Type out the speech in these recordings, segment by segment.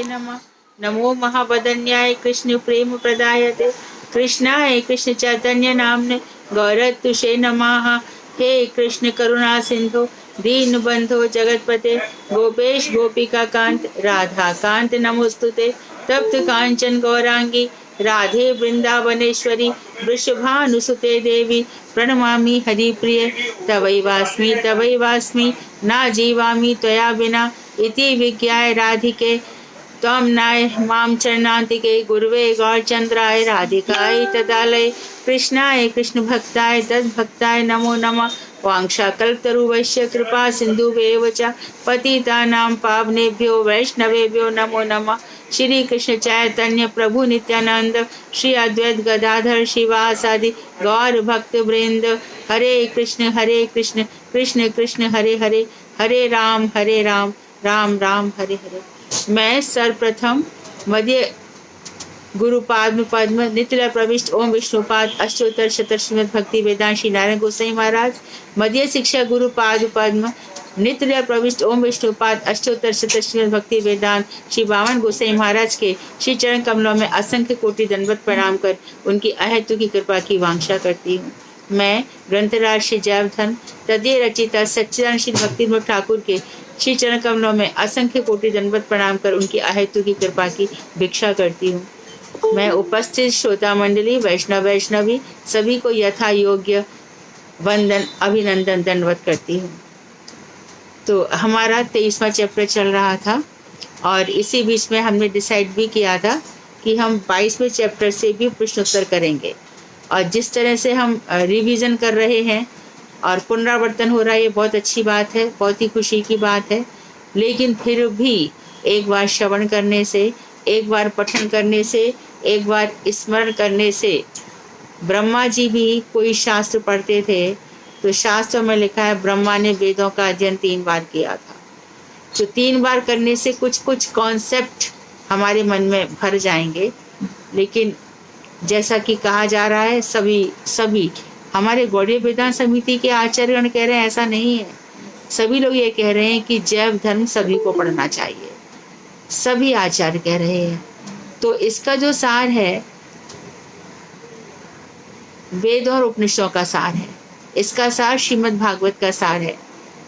नमः। नमो महावदन्याय कृष्ण प्रेम प्रदायते कृष्णाय कृष्ण चैतन्य नामने गौरतुषे नमः। हे कृष्ण करुणा सिंधु दीन बंधो जगतपते गोपेश गोपिका कांत राधा कांत नमोस्तुते। तप्त कांचन गौरांगी राधे वृंदावनेश्वरी वृषभानुसुते देवी प्रणमामि हरिप्रिय। तवैवास्मि ना जीवामि त्वया विना इति विज्ञाय राधिके त्वं नाय मां चरणान्तिके गुरुवे गौरचन्द्राय राधिकाय तदालय कृष्णाय कृष्ण भक्ताय तद्भक्ताय नमो नमः। वाञ्छाकल्पतरुभ्यश्च कृपा सिन्धुभ्येव च पतितानां पावनेभ्यो वैष्णवेभ्यो नमो नमः। श्री कृष्ण चैतन्य प्रभु नित्यानंद श्री अद्वैत गदाधर शिवासादि गौर भक्त वृंद हरे कृष्ण कृष्ण कृष्ण हरे हरे हरे राम राम राम हरे हरे। मैं सर्वप्रथम मध्य गुरुपाद पद्म नित्य प्रविष्ट ओम विष्णुपाद अष्टोत्तर शत श्रीमद भक्ति वेदांत श्री नारायण गोसाई महाराज मध्य शिक्षा गुरुपाद पद्म नित्य प्रविष्ट ओम विष्णुपाद अष्टोत्तर शत श्रीमद भक्ति वेदांत श्री बावन गोसाई महाराज के श्री चरण कमलों में असंख्य कोटि दंडवत प्रणाम कर उनकी अहेतु की कृपा की वांछा करती हूँ। मैं ग्रंथराज श्री जयवधन तदीय रचिता सच्चिदानंद श्री भक्ति ठाकुर के श्री चरण कमलों में असंख्य कोटि दंडवत प्रणाम कर उनकी अहेतु की कृपा की भिक्षा करती हूँ। मैं उपस्थित श्रोता मंडली वैष्णवी सभी को यथा योग्य वंदन अभिनंदन दंडवत करती हूँ। तो हमारा 23वां चैप्टर चल रहा था और इसी बीच में हमने डिसाइड भी किया था कि हम 22वें चैप्टर से भी प्रश्न उत्तर करेंगे। और जिस तरह से हम रिवीजन कर रहे हैं और पुनरावर्तन हो रहा है, ये बहुत अच्छी बात है, बहुत ही खुशी की बात है। लेकिन फिर भी एक बार श्रवण करने से, एक बार पठन करने से, एक बार स्मरण करने से, ब्रह्मा जी भी कोई शास्त्र पढ़ते थे तो शास्त्र में लिखा है ब्रह्मा ने वेदों का अध्ययन 3 बार किया था। तो 3 बार करने से कुछ कुछ कॉन्सेप्ट हमारे मन में भर जाएंगे। लेकिन जैसा कि कहा जा रहा है सभी हमारे गौड़ीय वेदांत समिति के आचार्यगण कह रहे हैं ऐसा नहीं है। सभी लोग ये कह रहे हैं कि जैव धर्म सभी को पढ़ना चाहिए, सभी आचार्य कह रहे हैं। तो इसका जो सार है वेद और उपनिषदों का सार है, इसका सार श्रीमद् भागवत का सार है,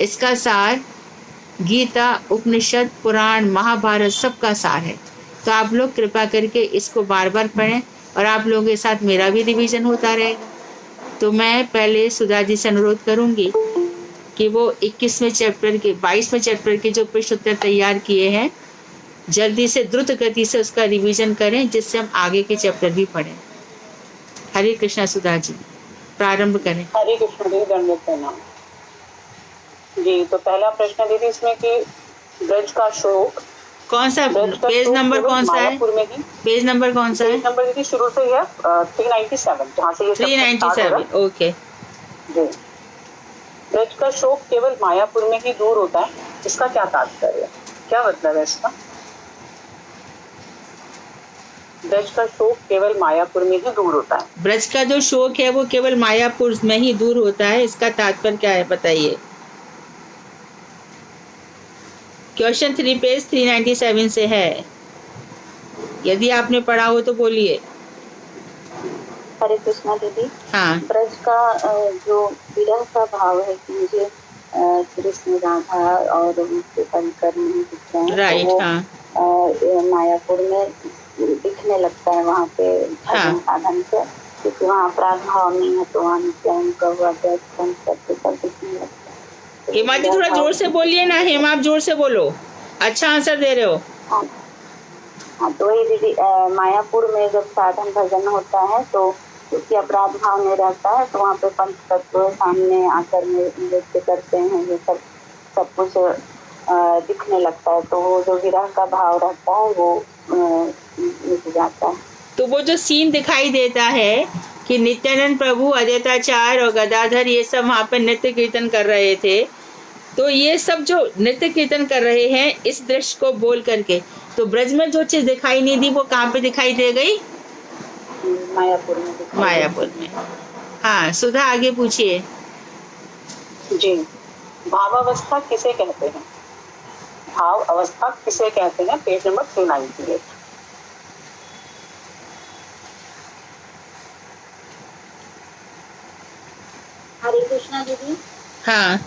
इसका सार गीता उपनिषद पुराण महाभारत सबका सार है। तो आप लोग कृपा करके इसको बार बार पढ़ें और आप लोगों के साथ मेरा भी रिवीजन होता रहेगा। तो मैं पहले सुधा जी से अनुरोध करूंगी कि वो 21वें चैप्टर के 22वें चैप्टर के जो प्रश्न उत्तर तैयार किए हैं जल्दी से द्रुत गति से उसका रिवीजन करें जिससे हम आगे के चैप्टर भी पढ़ें। हरे कृष्णा सुधा जी प्रारंभ करें। हरे कृष्ण जी दंडवत प्रणाम जी। तो पहला प्रश्न दीदी इसमें कि ब्रज का शोक कौन सा पेज नंबर कौन सा है? पेज नंबर कौन सा है? पेज नंबर दीदी शुरू से ही है 397 जहाँ से ये 397 ओके जी। ब्रज का शोक केवल मायापुर में ही दूर होता है, इसका क्या तात्पर्य है, क्या मतलब है इसका? ब्रज का शोक केवल मायापुर में ही दूर होता है। ब्रज का जो शोक है वो केवल मायापुर में ही दूर होता है, इसका तात्पर्य क्या है बताइए। क्वेश्चन 3 पेज 397 से है, यदि आपने पढ़ा हो तो बोलिए। हरे कृष्णा दीदी। हाँ, ब्रज का जो विरह का भाव है कि मुझे कृष्ण राधा और उनके परिकर नहीं दिख रहे हैं, राइट। तो हाँ, मायापुर में दिखने लगता है वहाँ पे भजन साधन से, क्योंकि वहाँ अपराध भाव नहीं है तो वहाँ नित्य उनका हुआ सब दिखने लगता है। हेमा जी थोड़ा जोर से बोलिए ना। हेमा आप जोर से बोलो, अच्छा आंसर दे रहे हो। हाँ तो वही दीदी, मायापुर में जब साधन भजन होता है तो क्योंकि अपराध भाव में रहता है तो वहाँ पे पंच तत्व सामने आकर नृत्य करते हैं, ये सब कुछ दिखने लगता है, तो वो जो विरह का भाव रहता है वो मिट जाता है। तो वो जो सीन दिखाई देता है कि नित्यानंद प्रभु अद्वैताचार्य और गदाधर ये सब वहाँ पे नृत्य कीर्तन कर रहे थे, तो ये सब जो नृत्य कीर्तन कर रहे हैं इस दृश्य को बोल करके, तो ब्रज में जो चीज दिखाई नहीं दी वो कहाँ पे दिखाई दे गई? मायापुर में। मायापुर में। हाँ सुधा आगे पूछिए। जी, भावावस्था किसे कहते हैं? भाव अवस्था किसे कहते हैं? Page number 398। हरे कृष्णा दीदी। हाँ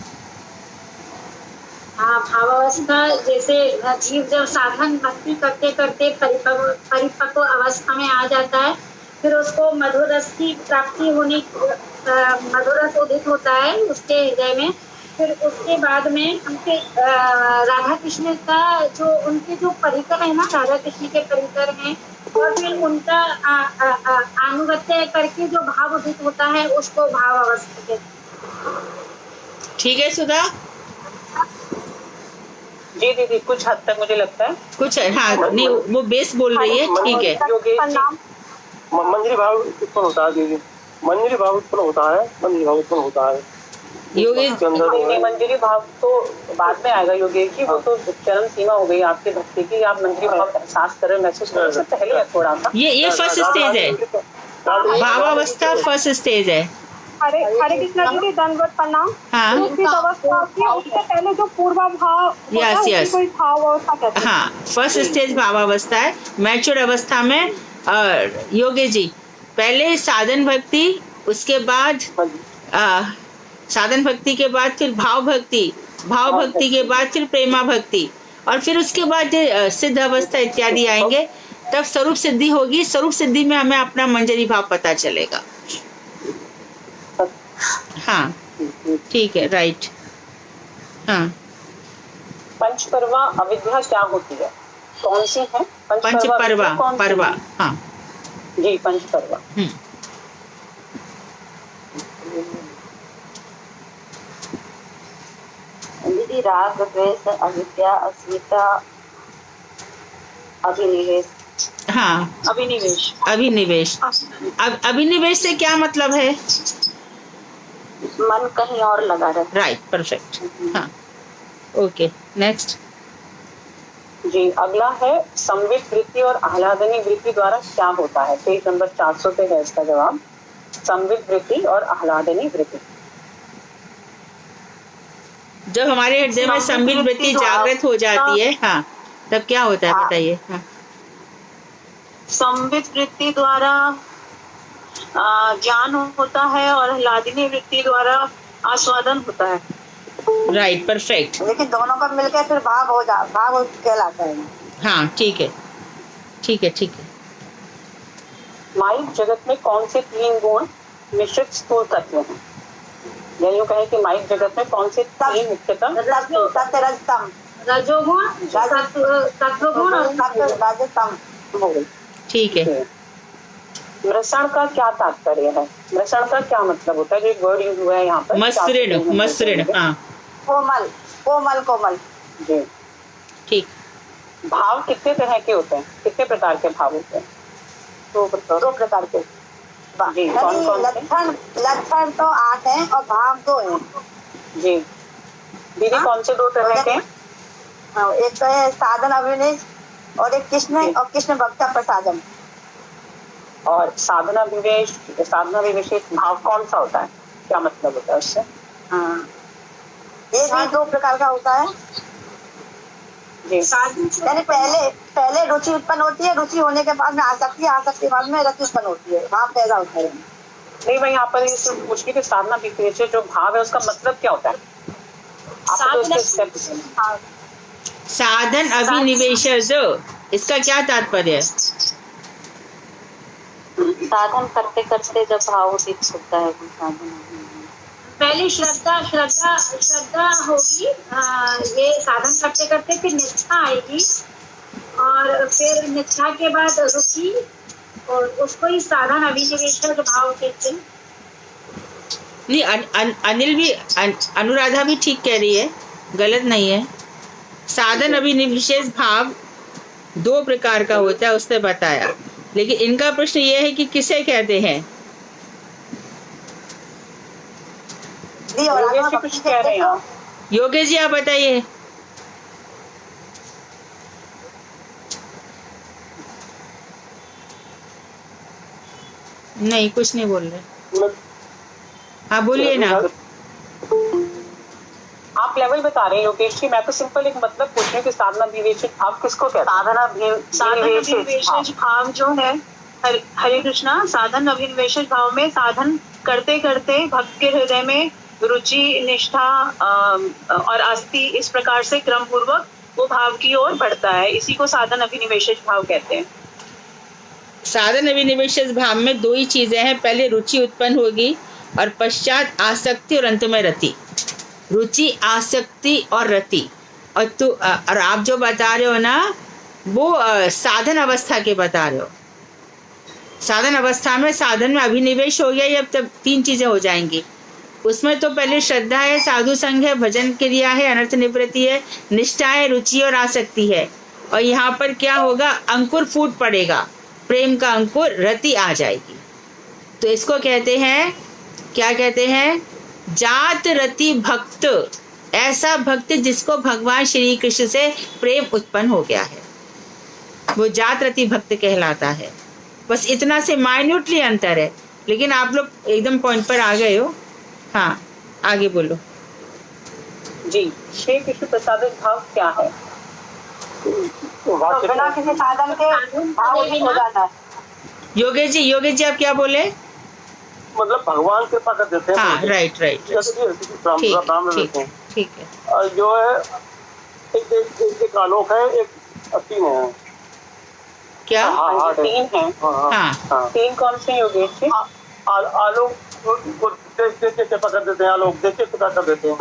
हाँ, भावावस्था जैसे जीव जब साधन भक्ति करते करते परिपक्व अवस्था में आ जाता है, फिर उसको मधुर रस की प्राप्ति होने मधुर रस उदित होता है उसके हृदय में। फिर उसके बाद में उनके राधा कृष्ण का जो उनके जो परिकर है ना, राधा कृष्ण के परिकर हैं, और फिर उनका अनुगत्य करके जो भाव उदित होता है उसको भाव अवस्था कहते हैं। ठीक है सुधा, जी दीदी, कुछ हद तक मुझे लगता है कुछ है। हाँ नहीं, वो बेस बोल रही है, ठीक है। योगेश जी, मंजरी भाव उत्पन्न होता है दीदी, मंजरी भाव उत्पन्न होता है, मंजरी भाव उत्पन्न होता है योगेश के अंदर जो है। मंजरी भाव तो बाद में आएगा योगेश जी, वो तो चरम सीमा हो गई आपकी भक्ति की। आप मंजरी भाव एहसास कर रहे हो, महसूस कर रहे हो, उससे पहले है थोड़ा सा। ये फर्स्ट स्टेज है, भावावस्था फर्स्ट स्टेज है। हरे कृष्णा जी के दंडवत प्रणाम। हाँ दूसरी अवस्था होती है, उससे पहले जो पूर्वा भाव होता है, यस उसी को ही भाव अवस्था कहते हैं। हाँ, फर्स्ट स्टेज भावावस्था है। मैच्योर अवस्था में योगेश जी पहले साधन भक्ति, उसके बाद साधन भक्ति के बाद फिर भाव भक्ति, भाव भक्ति के बाद फिर प्रेमा भक्ति, और फिर उसके बाद सिद्ध अवस्था इत्यादि आएंगे। तब स्वरूप सिद्धि होगी। स्वरूप सिद्धि में हमें अपना मंजरी भाव पता चलेगा। हाँ ठीक है, राइट। हाँ, पंचपर्वा अविद्या क्या होती है? कौन सी है पंचपर्वा? पर्वा, हाँ जी, पंचपर्वा। दीदी राग, द्वेष, अविद्या, अस्मिता, अभिनिवेश। हाँ, अभिनिवेश। अभिनिवेश। अब अभिनिवेश से क्या मतलब है? मन कहीं और लगा रहे। Right, perfect. हाँ, ओके, नेक्स्ट। जी, अगला है संवित वृत्ति और आह्लादनी वृत्ति द्वारा क्या होता है? पेज नंबर 400 पे है इसका जवाब। संवित वृत्ति और आह्लादनी वृत्ति। जब हमारे हृदय में संवित वृत्ति जागृत हो जाती है, हाँ, तब क्या होता है बताइए। हाँ, संवित वृत्ति द्वारा ज्ञान होता है और आह्लादनी वृत्ति द्वारा आस्वादन होता है। Right, perfect. लेकिन दोनों का मिलकर फिर भाव कहलाता है। हाँ, ठीक है, ठीक है, ठीक है। माइक जगत में कौन से 3 गुण मिश्रित स्थूल तत्व हैं? या यूँ कहें कि माइक जगत में कौन से 3 मुख्यतः रजोगुण, सत्वगुण और राजस्तम। ठीक है। मृषण का क्या तात्पर्य है? मृषण का क्या मतलब होता है? जो एक वर्ड यूज हुआ है यहाँ पर, मसृण, मसृण। हाँ, कोमल, कोमल, कोमल। जी, ठीक। भाव कितने तरह के होते हैं? कितने प्रकार के भाव होते हैं? 2 प्रकार के। जी, कौन कौन से? लक्षण तो 8 हैं और भाव 2 हैं। जी दीदी, कौन से 2 तरह के? एक तो है साधन अभिनिवेश और एक कृष्ण भक्ता प्रसादम। और साधना विवेश भाव कौन सा होता है? क्या मतलब होता है उससे? हाँ, ये भी 2 प्रकार का होता है। जी, यानी पहले रुचि उत्पन्न होती है, रुचि होने के बाद में आसक्ति, आसक्ति के बाद में रति उत्पन्न होती है, भाव पैदा होता है। नहीं, मैं यहाँ पर ये पूछ रही थी, साधना विवेश जो भाव है उसका मतलब क्या होता है? साधन अभिनिवेश, इसका क्या तात्पर्य है? साधन करते करते जब भाव उदित होता है वो साधन। पहले श्रद्धा होगी, ये साधन करते करते फिर निष्ठा आएगी, और फिर निष्ठा के बाद रुचि, और उसको ही साधन अभिनिवेश भाव कहते हैं। नहीं, अनिल भी, अनुराधा भी ठीक कह रही है, गलत नहीं है। साधन अभिनिवेश भाव 2 प्रकार का होता है, उसने बताया। लेकिन इनका प्रश्न ये है कि किसे कहते हैं? योगेश जी कुछ कह रहे हैं। योगेश जी आप बताइए। नहीं, कुछ नहीं बोल रहे। हाँ, बोलिए ना। आप लेवल बता रहे हैं योगेश जी, मैं तो सिंपल एक मतलब पूछ रही हूँ कि साधना विवेचित भाव किसको कहते हैं? साधन अभिनिवेश भाव जो है, हरे कृष्णा, साधन अभिनिवेश भाव में साधन करते करते भक्त के हृदय में रुचि, निष्ठा और आस्ति इस प्रकार से क्रम पूर्वक वो भाव की ओर बढ़ता है, इसी को साधन अभिनिवेश भाव कहते हैं। साधन अभिनिवेश भाव में दो ही चीजें हैं, पहले रुचि उत्पन्न होगी और पश्चात आसक्ति और अंत में रति। रुचि, आसक्ति और रति। और आप जो बता रहे हो ना वो साधन अवस्था के बता रहे हो। साधन अवस्था में साधन में अभिनिवेश हो गया, ये अब तब 3 चीजें हो जाएंगी। उसमें तो पहले श्रद्धा है, साधु संघ है, भजन क्रिया है, अनर्थ निवृत्ति है, निष्ठा है, रुचि और आसक्ति है। और यहाँ पर क्या होगा, अंकुर फूट पड़ेगा, प्रेम का अंकुर, रति आ जाएगी। तो इसको कहते हैं, क्या कहते हैं, जात रति भक्त। ऐसा भक्त जिसको भगवान श्री कृष्ण से प्रेम उत्पन्न हो गया है, वो जात रति भक्त कहलाता है। बस इतना से माइन्यूटली अंतर है, लेकिन आप लोग एकदम पॉइंट पर आ गए हो। हाँ, आगे बोलो जी। श्री कृष्ण प्रसादित भाव क्या है? बिना किसी साधन के भाव हो जाता है। योगेश जी आप क्या बोले? मतलब भगवान कृपा कर देते हैं। हाँ, राइट। ठीक है। और जो है एक आलोक है, एक असीम है। क्या? हाँ, 3 है। हाँ। 3 कौन से योगेश जी? आलोक को देख के कृपा कर देते हैं, आलोक देख के कृपा कर देते हैं।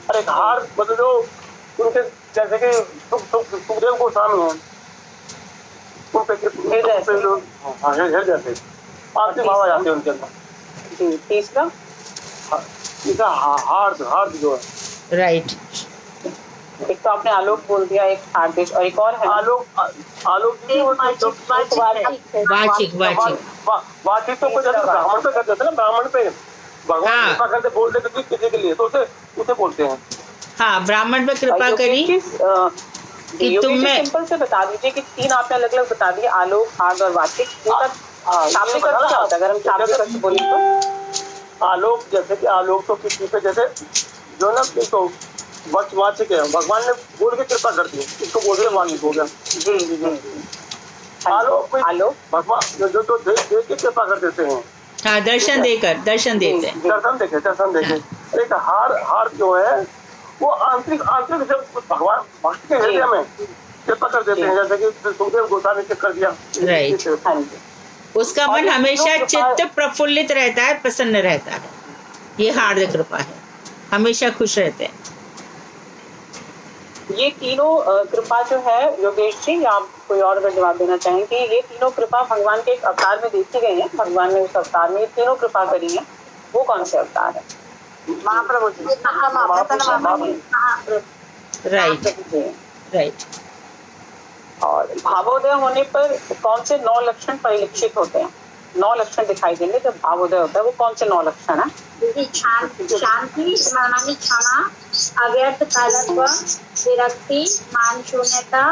और एक हार मतलब जो उनके जैसे कि सुखदेव गोस्वामी हैं, उन पे घेर जाते आरती भाव आ जाते हैं उनके अंदर। जी। तीसरा हार्द जो है, राइट। एक तो आपने आलोक बोल दिया, एक हार्दिश, और एक और है आलोक वाचिक तो कुछ ब्राह्मण पे कर देते ना, ब्राह्मण पे भगवान कृपा करते बोल देते किसी के लिए, तो उसे बोलते हैं। हाँ, ब्राह्मण पे कृपा करी कि तुम में सिंपल से बता दीजिए कि 3 आपने अलग अलग बता दिए, आलोक, हार्द और वाचिक। शाब्दिक अर्थ क्या होता है अगर हम शाब्दिक अर्थ बोले तो? आलोक जैसे कि आलोक तो किसी पे जैसे जो ना तो वाचिक है, भगवान ने बोल के कृपा कर दी, इसको बोल के वाचिक हो गया। जी। आलोक भगवान जो देख के कृपा कर देते हैं। हाँ, दर्शन देते हैं। दर्शन देखे। एक हार जो है वो आंतरिक जब भगवान भक्त के हृदय में कृपा कर देते हैं, जैसे कि सुखदेव गोस्वामी ने कर दिया। राइट। उसका मन हमेशा चित्त प्रफुल्लित रहता है, प्रसन्न रहता है। ये हार्दिक कृपा है, हमेशा खुश रहते हैं। ये तीनों कृपा जो है योगेश जी, आप कोई और अगर जवाब देना चाहें कि ये तीनों कृपा भगवान के एक अवतार में देखी गई है, भगवान ने उस अवतार में ये तीनों कृपा करी है, वो कौन से अवतार है? महाप्रभु जी। राइट। और भावोदय होने पर कौन से 9 लक्षण परिलक्षित होते हैं? 9 लक्षण दिखाई देंगे जब भावोदय होता है, वो कौन से 9 लक्षण है? शांति, मनमानी, क्षमा, अव्यर्थ कालत्व, विरक्ति, मान शून्यता,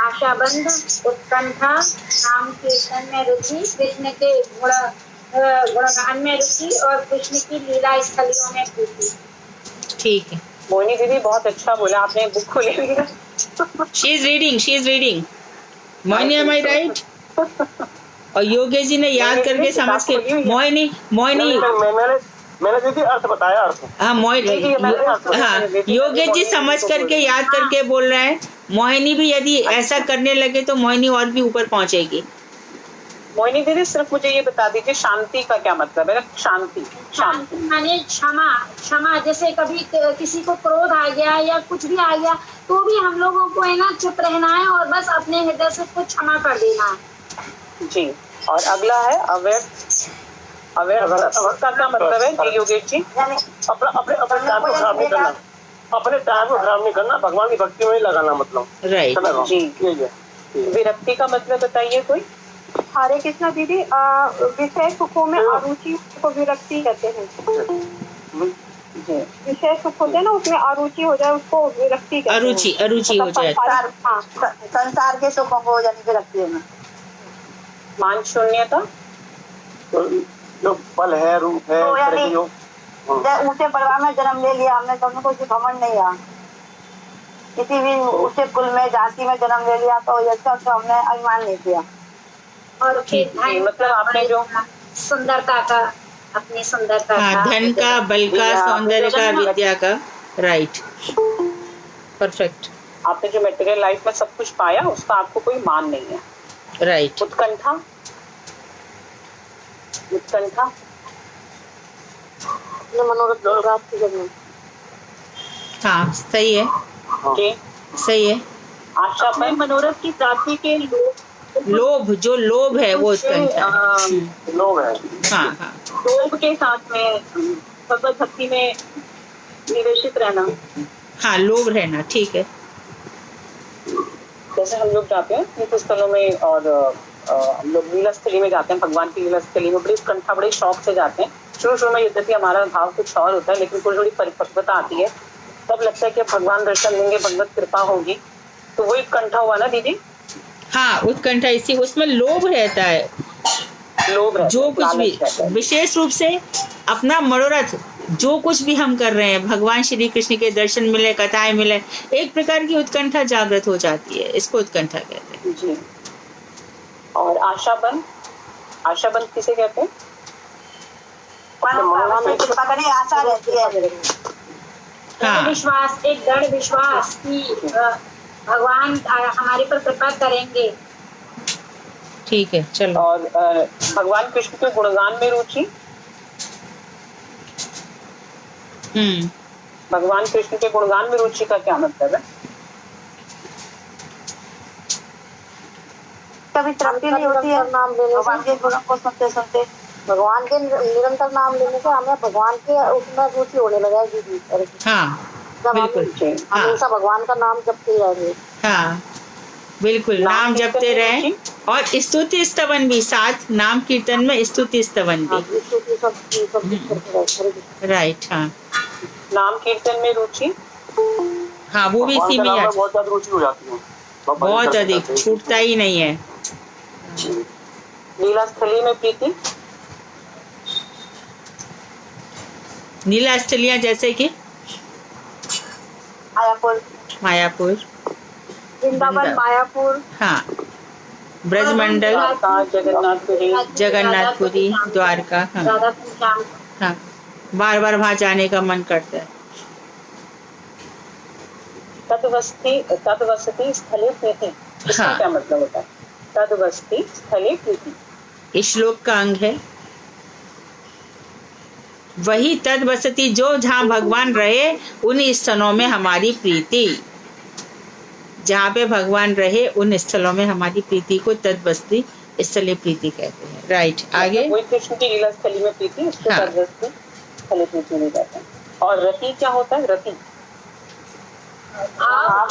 आशाबंध, उत्कंठा, नाम कीर्तन में रुचि, कृष्ण के गुणगान में रुचि और कृष्ण की लीला स्थलियों में प्रीति। ठीक है। मोहिनी दीदी बहुत अच्छा बोला, आपने बुक खोली हुई। She is reading. Mohini, am I right? और योगेश जी ने याद करके समझ के मोहिनी मैंने दीदी अर्थ बताया, अर्थ। हाँ, मोहिनी, हाँ, योगेश जी समझ करके याद करके बोल रहे हैं। मोहिनी भी यदि ऐसा करने लगे तो मोहिनी और भी ऊपर पहुंचेगी। मोहिनी दीदी सिर्फ मुझे ये बता दीजिए शांति का क्या मतलब है? शांति माने क्षमा। जैसे कभी किसी को क्रोध आ गया या कुछ भी आ गया तो भी हम लोगों को है ना चुप रहना है और बस अपने हृदय से कुछ क्षमा कर देना है। जी। और अगला है अव्यर्थ का क्या मतलब है जी योगेश जी? अपने टाइम को खराब नहीं करना, अपने टाइम को खराब नहीं करना, भगवान की भक्ति में ही लगाना, मतलब। राइट जी। विरक्ति का मतलब बताइए कोई? हरे कृष्णा दीदी, विषय सुखों में अरुचि को विरक्ति कहते हैं। विषय सुख होते हैं ना, उसमें अरुचि हो जाए उसको विरक्ति कहते हैं। अरुचि हो जाए। संसार के सुखों को यानी विरक्ति है। मान शून्यता जो फल है, रूप है, जब ऊंचे परिवार में जन्म ले लिया हमने तो हमें कोई घमंड नहीं आ, किसी भी ऊंचे कुल में जाति में जन्म ले लिया तो अच्छा हमने अभिमान नहीं किया। और फिर धन मतलब आपने जो सुंदरता का, अपनी सुंदरता हाँ, का, धन का, बल का, सौंदर्य का, विद्या का, राइट, परफेक्ट, आपने जो मटेरियल लाइफ में सब कुछ पाया उसका आपको कोई मान नहीं है। राइट, उत्कंठा, उत्कंठा मनोरथ प्राप्ति करना। हाँ सही है, जी, सही है। आशा अपने पर मनोरथ की प्राप्ति के लोभ, जो लोभ है वो उत्कंठा है। लोग है। हाँ हाँ, लोभ के साथ में भगवत भक्ति में निवेशित रहना। हाँ लोभ रहना, ठीक है। जैसे हम लोग जाते हैं तीर्थ स्थलों में और हम लोग लीला स्थली में जाते हैं, भगवान की लीला स्थली में बड़ी उत्कंठा, बड़े शौक से जाते हैं। शुरू में यद्यपि हमारा भाव कुछ और होता है, लेकिन थोड़ी थोड़ी परिपक्वता आती है, तब लगता है कि भगवान दर्शन देंगे, भगवत कृपा होगी, तो वही उत्कंठा हुआ ना दीदी। हाँ, उत्कंठा, इसी उसमें लोभ रहता है, लोभ है, जो कुछ भी, लालच रहता है। विशेष रूप से अपना मनोरथ, जो कुछ भी हम कर रहे हैं, भगवान श्री कृष्ण के दर्शन मिले, कथाएं मिले, एक प्रकार की उत्कंठा जागृत हो जाती है, इसको उत्कंठा कहते हैं। जी। और आशाबंध, आशाबंध किसे कहते हैं? कृपा करें, आशा रहती है। हाँ, विश्वास, एक दृढ़ विश्वास कि भगवान हमारे पर कृपा करेंगे। ठीक है, चलो। और भगवान कृष्ण के गुणगान में रुचि, भगवान कृष्ण के गुणगान में रुचि का क्या मतलब है? कभी तृप्ति नहीं होती है नाम लेने भगवान के गुणों को सुनते सुनते, भगवान के निरंतर नाम लेने से हमें भगवान के उसमें रुचि होने लगा है दीदी। हाँ जब हम बिल्कुल, हमेशा भगवान का नाम जपते रहेंगे। हाँ बिल्कुल, नाम जपते रहे, और स्तुति स्तवन भी साथ, नाम कीर्तन में स्तुति स्तवन भी, राइट। हाँ, नाम कीर्तन में रुचि, हाँ वो भी इसी में ही बहुत ज्यादा रुचि हो जाती है, बहुत अधिक, छूटता ही नहीं है। लीला स्थली में प्रीति, नीला स्थलियाँ जैसे कि मायापुर, मायापुर, वृंदावन, मायापुर, हाँ, ब्रजमंडल, जगन्नाथपुरी, जगन्नाथपुरी, द्वारका, हाँ राधा श्याम, हाँ, बार बार वहाँ जाने का मन करता है। तद्वसति स्थले प्रीति, इसका हाँ। क्या मतलब होता है? तद्वसति स्थले प्रीति, इस श्लोक का अंग है, वही तद बसती, जो जहाँ भगवान रहे उन स्थलों में हमारी प्रीति, जहाँ पे भगवान रहे उन स्थलों में हमारी प्रीति को तद बसती स्थले प्रीति कहते हैं, राइट। आगे वही कृष्ण की लीला स्थली में प्रीति, इसको हाँ। तद्वसति स्थले प्रीति नहीं कहते हैं। और रति क्या होता है? रति आप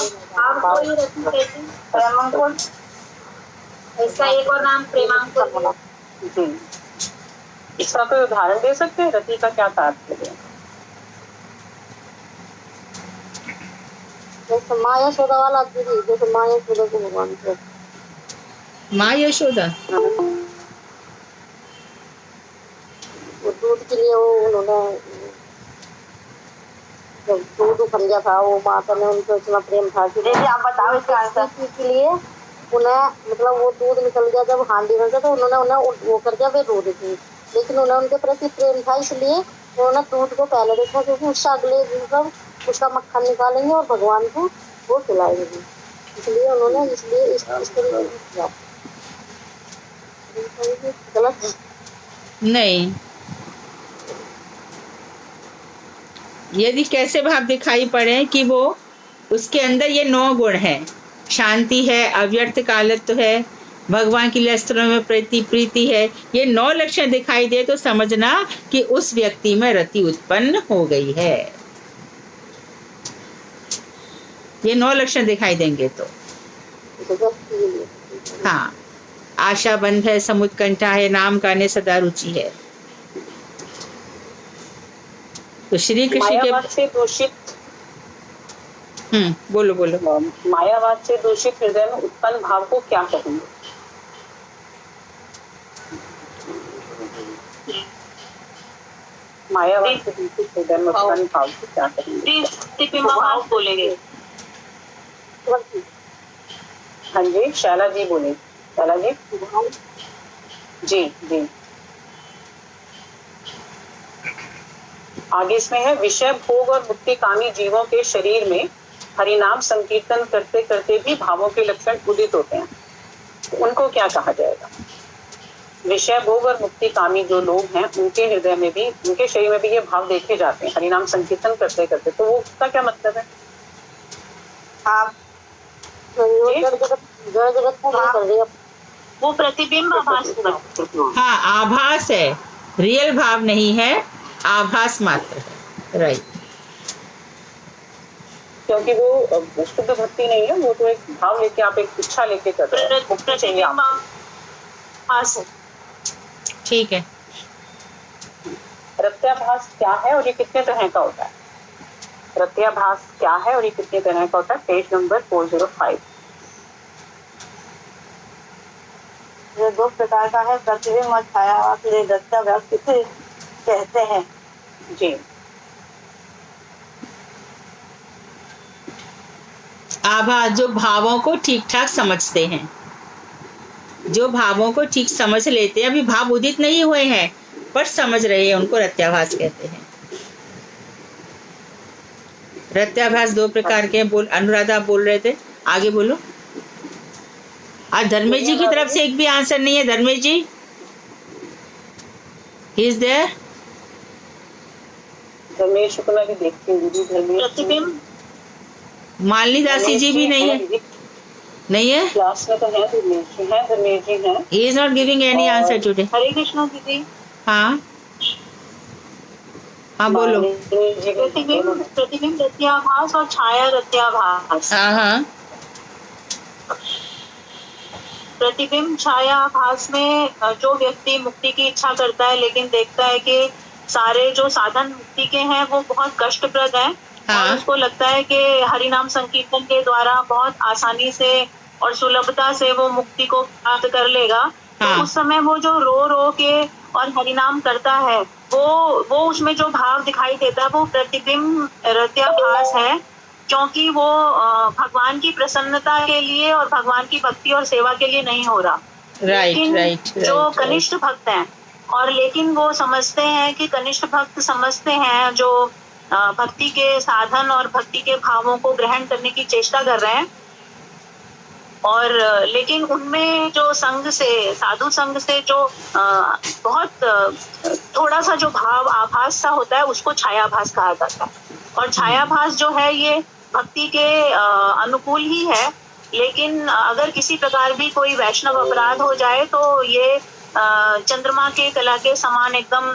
कोई रति कहते हैं, प्रेमांकुर, इसका एक और नाम प्रेमांकुर है। जी, इसका कोई उदाहरण दे सकते हैं? रति का क्या तात्पर्य है? जैसे माँ यशोदा वाला दीदी, जैसे माँ यशोदा को भगवान को माँ यशोदा, वो दूध के लिए वो उन्होंने जब दूध उखड़ गया था, वो माता ने उनको इतना प्रेम था कि दीदी आप बताओ इसका आंसर के लिए उन्हें, मतलब वो दूध निकल गया जब हांडी में, तो उन्होंने उन्हें वो कर दिया वे रो रही थी, लेकिन उन्हें उनके प्रति प्रेम था, इसलिए उन्होंने दूध को पहले देखा, क्योंकि उसका अगले दिन सब उसका मक्खन निकालेंगे और भगवान को वो खिलाएंगे, इसलिए उन्होंने इस तरीके से किया। गलत है? नहीं, यदि कैसे भाव दिखाई पड़े कि वो उसके अंदर ये 9 गुण हैं, शांति है, अव्यर्थ कालत्व है, भगवान की लस्त्रों में प्रीति है, ये 9 लक्षण दिखाई दे तो समझना कि उस व्यक्ति में रति उत्पन्न हो गई है। ये 9 लक्षण दिखाई देंगे तो हाँ, आशा बंध है, समुत्कंठा है, नाम करने सदा रुचि है। तो श्री कृष्ण के मायावाद से दूषित, बोलो बोलो। मायावाद से दूषित हृदय में उत्पन्न भाव को क्या कहेंगे? मायावाद के पीछे हृदय में उत्पन्न भाव को क्या करेंगे? प्रतिबिंब भाव बोलेंगे। हाँ जी, शैला जी बोले। शैला जी जी जी। आगे इसमें है, विषय भोग और मुक्ति कामी जीवों के शरीर में हरिनाम संकीर्तन करते करते भी भावों के लक्षण उदित होते हैं, तो उनको क्या कहा जाएगा? विषय भोग और मुक्ति कामी जो लोग हैं उनके हृदय में भी, उनके शरीर में भी ये भाव देखे जाते हैं हरिनाम संकीर्तन करते करते, तो वो उसका क्या मतलब है? आप वो प्रतिबिंब आभास हुआ। हाँ, आभास है, रियल भाव नहीं है, आभास मात्र है। राइट, क्योंकि वो शुद्ध भक्ति नहीं है, वो तो एक भाव लेके, आप एक इच्छा लेके कर रहे हैं, मुक्ति चाहिए प्रतिबिंब आप। आभास है। ठीक है। प्रत्याभास क्या है और ये कितने तरह का होता है? प्रत्याभास क्या है और ये कितने तरह का होता है? Page number 405। ये 2 प्रकार का है, प्रतिबिंब और छायाभास। ये प्रत्याभास किसे कहते हैं? जी, आभास जो भावों को ठीक ठाक समझते हैं, जो भावों को ठीक समझ लेते हैं, अभी भाव उदित नहीं हुए हैं पर समझ रहे हैं, उनको रत्याभास कहते हैं। रत्याभास 2 प्रकार के हैं। बोल, अनुराधा बोल रहे थे, आगे बोलो। आज धर्मेश जी की तरफ से एक भी आंसर नहीं है। धर्मेश जी, ही इज देयर? धर्मेश को मैं भी देखती हूँ दीदी। धर्मेश प्रतिबिंब मालिनी दासी जी भी नहीं है, नहीं है। क्लास में तो है धर्मेश जी, है धर्मेश जी हैं। He is not giving any answer today. Hare Krishna दीदी। हाँ हाँ बोलो। प्रतिबिंब रत्याभास और छाया रत्याभास। हाँ हाँ, प्रतिबिंब छाया आभास में जो व्यक्ति मुक्ति की इच्छा करता है लेकिन देखता है कि सारे जो साधन मुक्ति के हैं वो बहुत कष्टप्रद हैं, हाँ। और उसको लगता है कि हरिनाम संकीर्तन के द्वारा बहुत आसानी से और सुलभता से वो मुक्ति को प्राप्त कर लेगा। हाँ। तो उस समय वो जो रो रो के और हरिनाम करता है, वो उसमें जो भाव दिखाई देता है वो प्रतिबिंब रत्याभास है, क्योंकि वो भगवान की प्रसन्नता के लिए और भगवान की भक्ति और सेवा के लिए नहीं हो रहा। राइट लेकिन राइट। जो कनिष्ठ भक्त हैं, और लेकिन वो समझते हैं कि कनिष्ठ भक्त समझते हैं जो भक्ति के साधन और भक्ति के भावों को ग्रहण करने की चेष्टा कर रहे हैं, और लेकिन उनमें जो संग से, साधु संग से जो बहुत थोड़ा सा जो भाव आभास सा होता है उसको छायाभास कहा जाता है। और छायाभास जो है ये भक्ति के अनुकूल ही है, लेकिन अगर किसी प्रकार भी कोई वैष्णव अपराध हो जाए तो ये चंद्रमा के कला के समान एकदम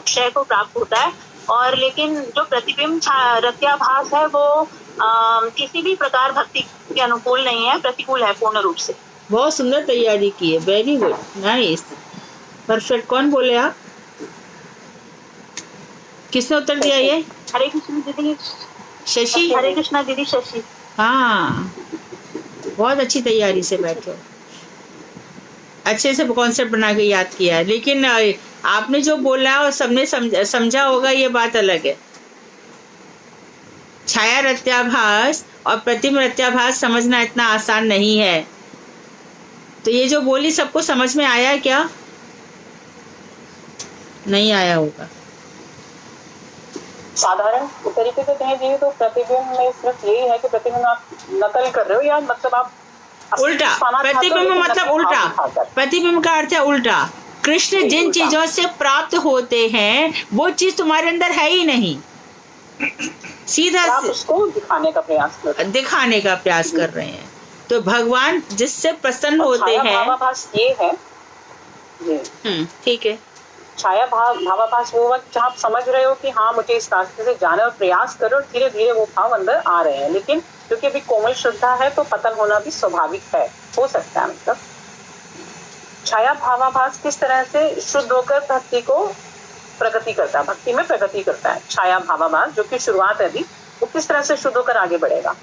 क्षय को प्राप्त होता है। और लेकिन जो प्रतिबिंब रत्याभास है वो किसी भी प्रकार भक्ति के अनुकूल नहीं है, प्रतिकूल है पूर्ण रूप से। बहुत सुंदर तैयारी की है, वेरी गुड, नाइस, परफेक्ट। कौन बोले आप? किसने उत्तर दिया ये? हरे कृष्ण दीदी। शशि। हरे कृष्णा दीदी, शशि। हाँ, बहुत अच्छी तैयारी से बैठे हो, अच्छे से कॉन्सेप्ट बना के याद किया है। लेकिन आपने जो बोला और सबने समझा होगा, ये बात अलग है। छाया रत्याभास और प्रतिबिंब रत्याभास समझना इतना आसान नहीं है। तो ये जो बोली सबको समझ में आया क्या? नहीं आया होगा। साधारण तरीके से कहें जी तो प्रतिबिंब में सिर्फ यही है कि प्रतिबिंब आप नकल कर रहे हो, या मतलब आप उल्टा। प्रतिबिंब मतलब उल्टा, प्रतिबिंब का अर्थ है उल्टा। कृष्ण जिन चीजों से प्राप्त होते हैं वो चीज तुम्हारे अंदर है ही नहीं, सीधा आप उसको दिखाने का प्रयास कर रहे हैं। दिखाने का प्रयास कर रहे हैं। तो भगवान जिससे प्रसन्न होते हैं, भावाभास ये है जी। ठीक है। छाया भावाभास वो वक्त जहाँ आप समझ रहे हो कि हाँ मुझे इस रास्ते से जाना, और प्रयास करो, और धीरे धीरे वो भाव अंदर आ रहे हैं। लेकिन क्योंकि अभी कोमल श्रद्धा है तो पतन होना भी स्वाभाविक है, हो सकता है। मतलब छाया भावाभास किस तरह से शुद्ध होकर भक्ति को प्रगति करता है, भक्ति में प्रगति करता है। छाया भावाभास जो कि शुरुआत है अभी, वो किस तरह से शुद्ध होकर आगे बढ़ेगा?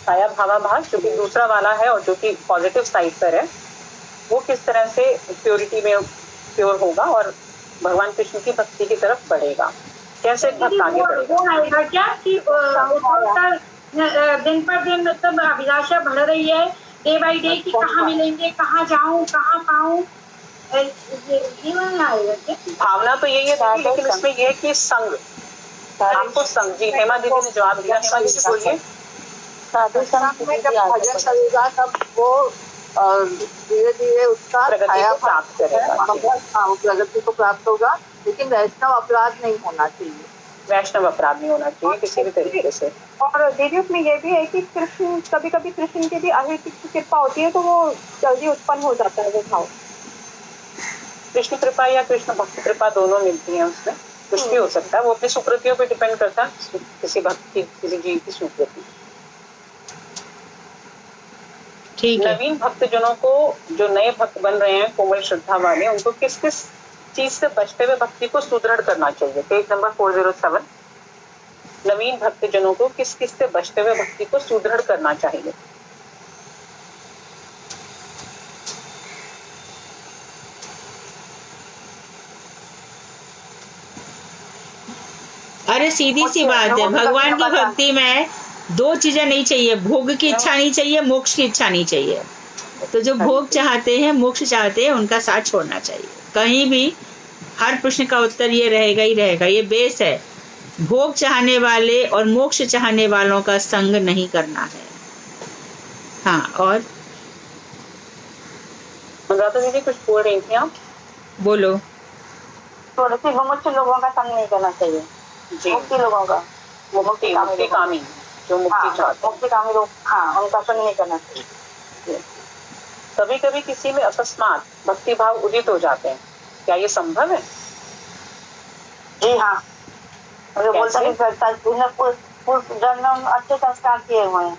छाया भावाभास जो कि दूसरा वाला है और जो कि पॉजिटिव साइड पर है, वो किस तरह से प्योरिटी में प्योर होगा और भगवान कृष्ण की भक्ति की तरफ बढ़ेगा, कैसे भक्त आगे बढ़ेगा। वो आएगा क्या कि दिन पर दिन मतलब अभिलाषा बढ़ रही है डे बाई डे कि कहाँ मिलेंगे, कहाँ जाऊँ, कहाँ पाऊँ, ये वाला आएगा क्या? भावना तो यही है, लेकिन इसमें ये है कि संग, आपको संग। जी हेमा दीदी ने जवाब दिया। हेमा दीदी बोलिए। साधु संग में जब भजन करेगा तब वो धीरे धीरे उसका प्रगति को प्राप्त करेगा। प्रगति को प्राप्त होगा, लेकिन वैष्णव अपराध नहीं होना चाहिए। वैष्णव अपराध नहीं होना चाहिए किसी भी तरीके से। और दीदी उसमें ये भी है कि कृष्ण कभी कभी कृष्ण की भी अहित कृपा होती है तो वो जल्दी उत्पन्न हो जाता है वो भाव। कृष्ण कृपा या कृष्ण भक्ति कृपा दोनों मिलती है, उसमें कुछ भी हो सकता है, वो अपनी सुकृतियों पे डिपेंड करता है, किसी भक्त की किसी जीव की सुकृति। ठीक है। नवीन भक्तजनों को, जो नए भक्त बन रहे हैं कोमल श्रद्धा वाले, उनको किस किस चीज से बचते हुए भक्ति को सुदृढ़ करना चाहिए? Page number 407। नवीन भक्तजनों को किस किस से बचते हुए भक्ति को सुदृढ़ करना चाहिए? अरे सीधी सी बात है, भगवान की भक्ति में दो चीजें नहीं चाहिए, भोग की इच्छा नहीं चाहिए, मोक्ष की इच्छा नहीं चाहिए। तो जो भोग चाहते हैं, मोक्ष चाहते हैं, उनका साथ छोड़ना चाहिए। कहीं भी हर प्रश्न का उत्तर ये रहेगा ही रहेगा, ये बेस है। भोग चाहने वाले और मोक्ष चाहने वालों का संग नहीं करना है। हाँ, और अनुराधा दीदी कुछ बोल रही थी आप? बोलो। थोड़े से मुमुक्ष लोगों का संग नहीं करना चाहिए। जी, मुक्ति लोगों का, मुक्ति कामी जो मुक्ति चाहते हैं, मुक्ति कामी लोग, हाँ, उनका संग नहीं करना चाहिए। कभी कभी किसी में अकस्मात भक्ति भाव उदित हो जाते हैं, क्या ये संभव है? जी हाँ, मुझे बोलता है पूर्व जन्म में अच्छे संस्कार किए हुए हैं।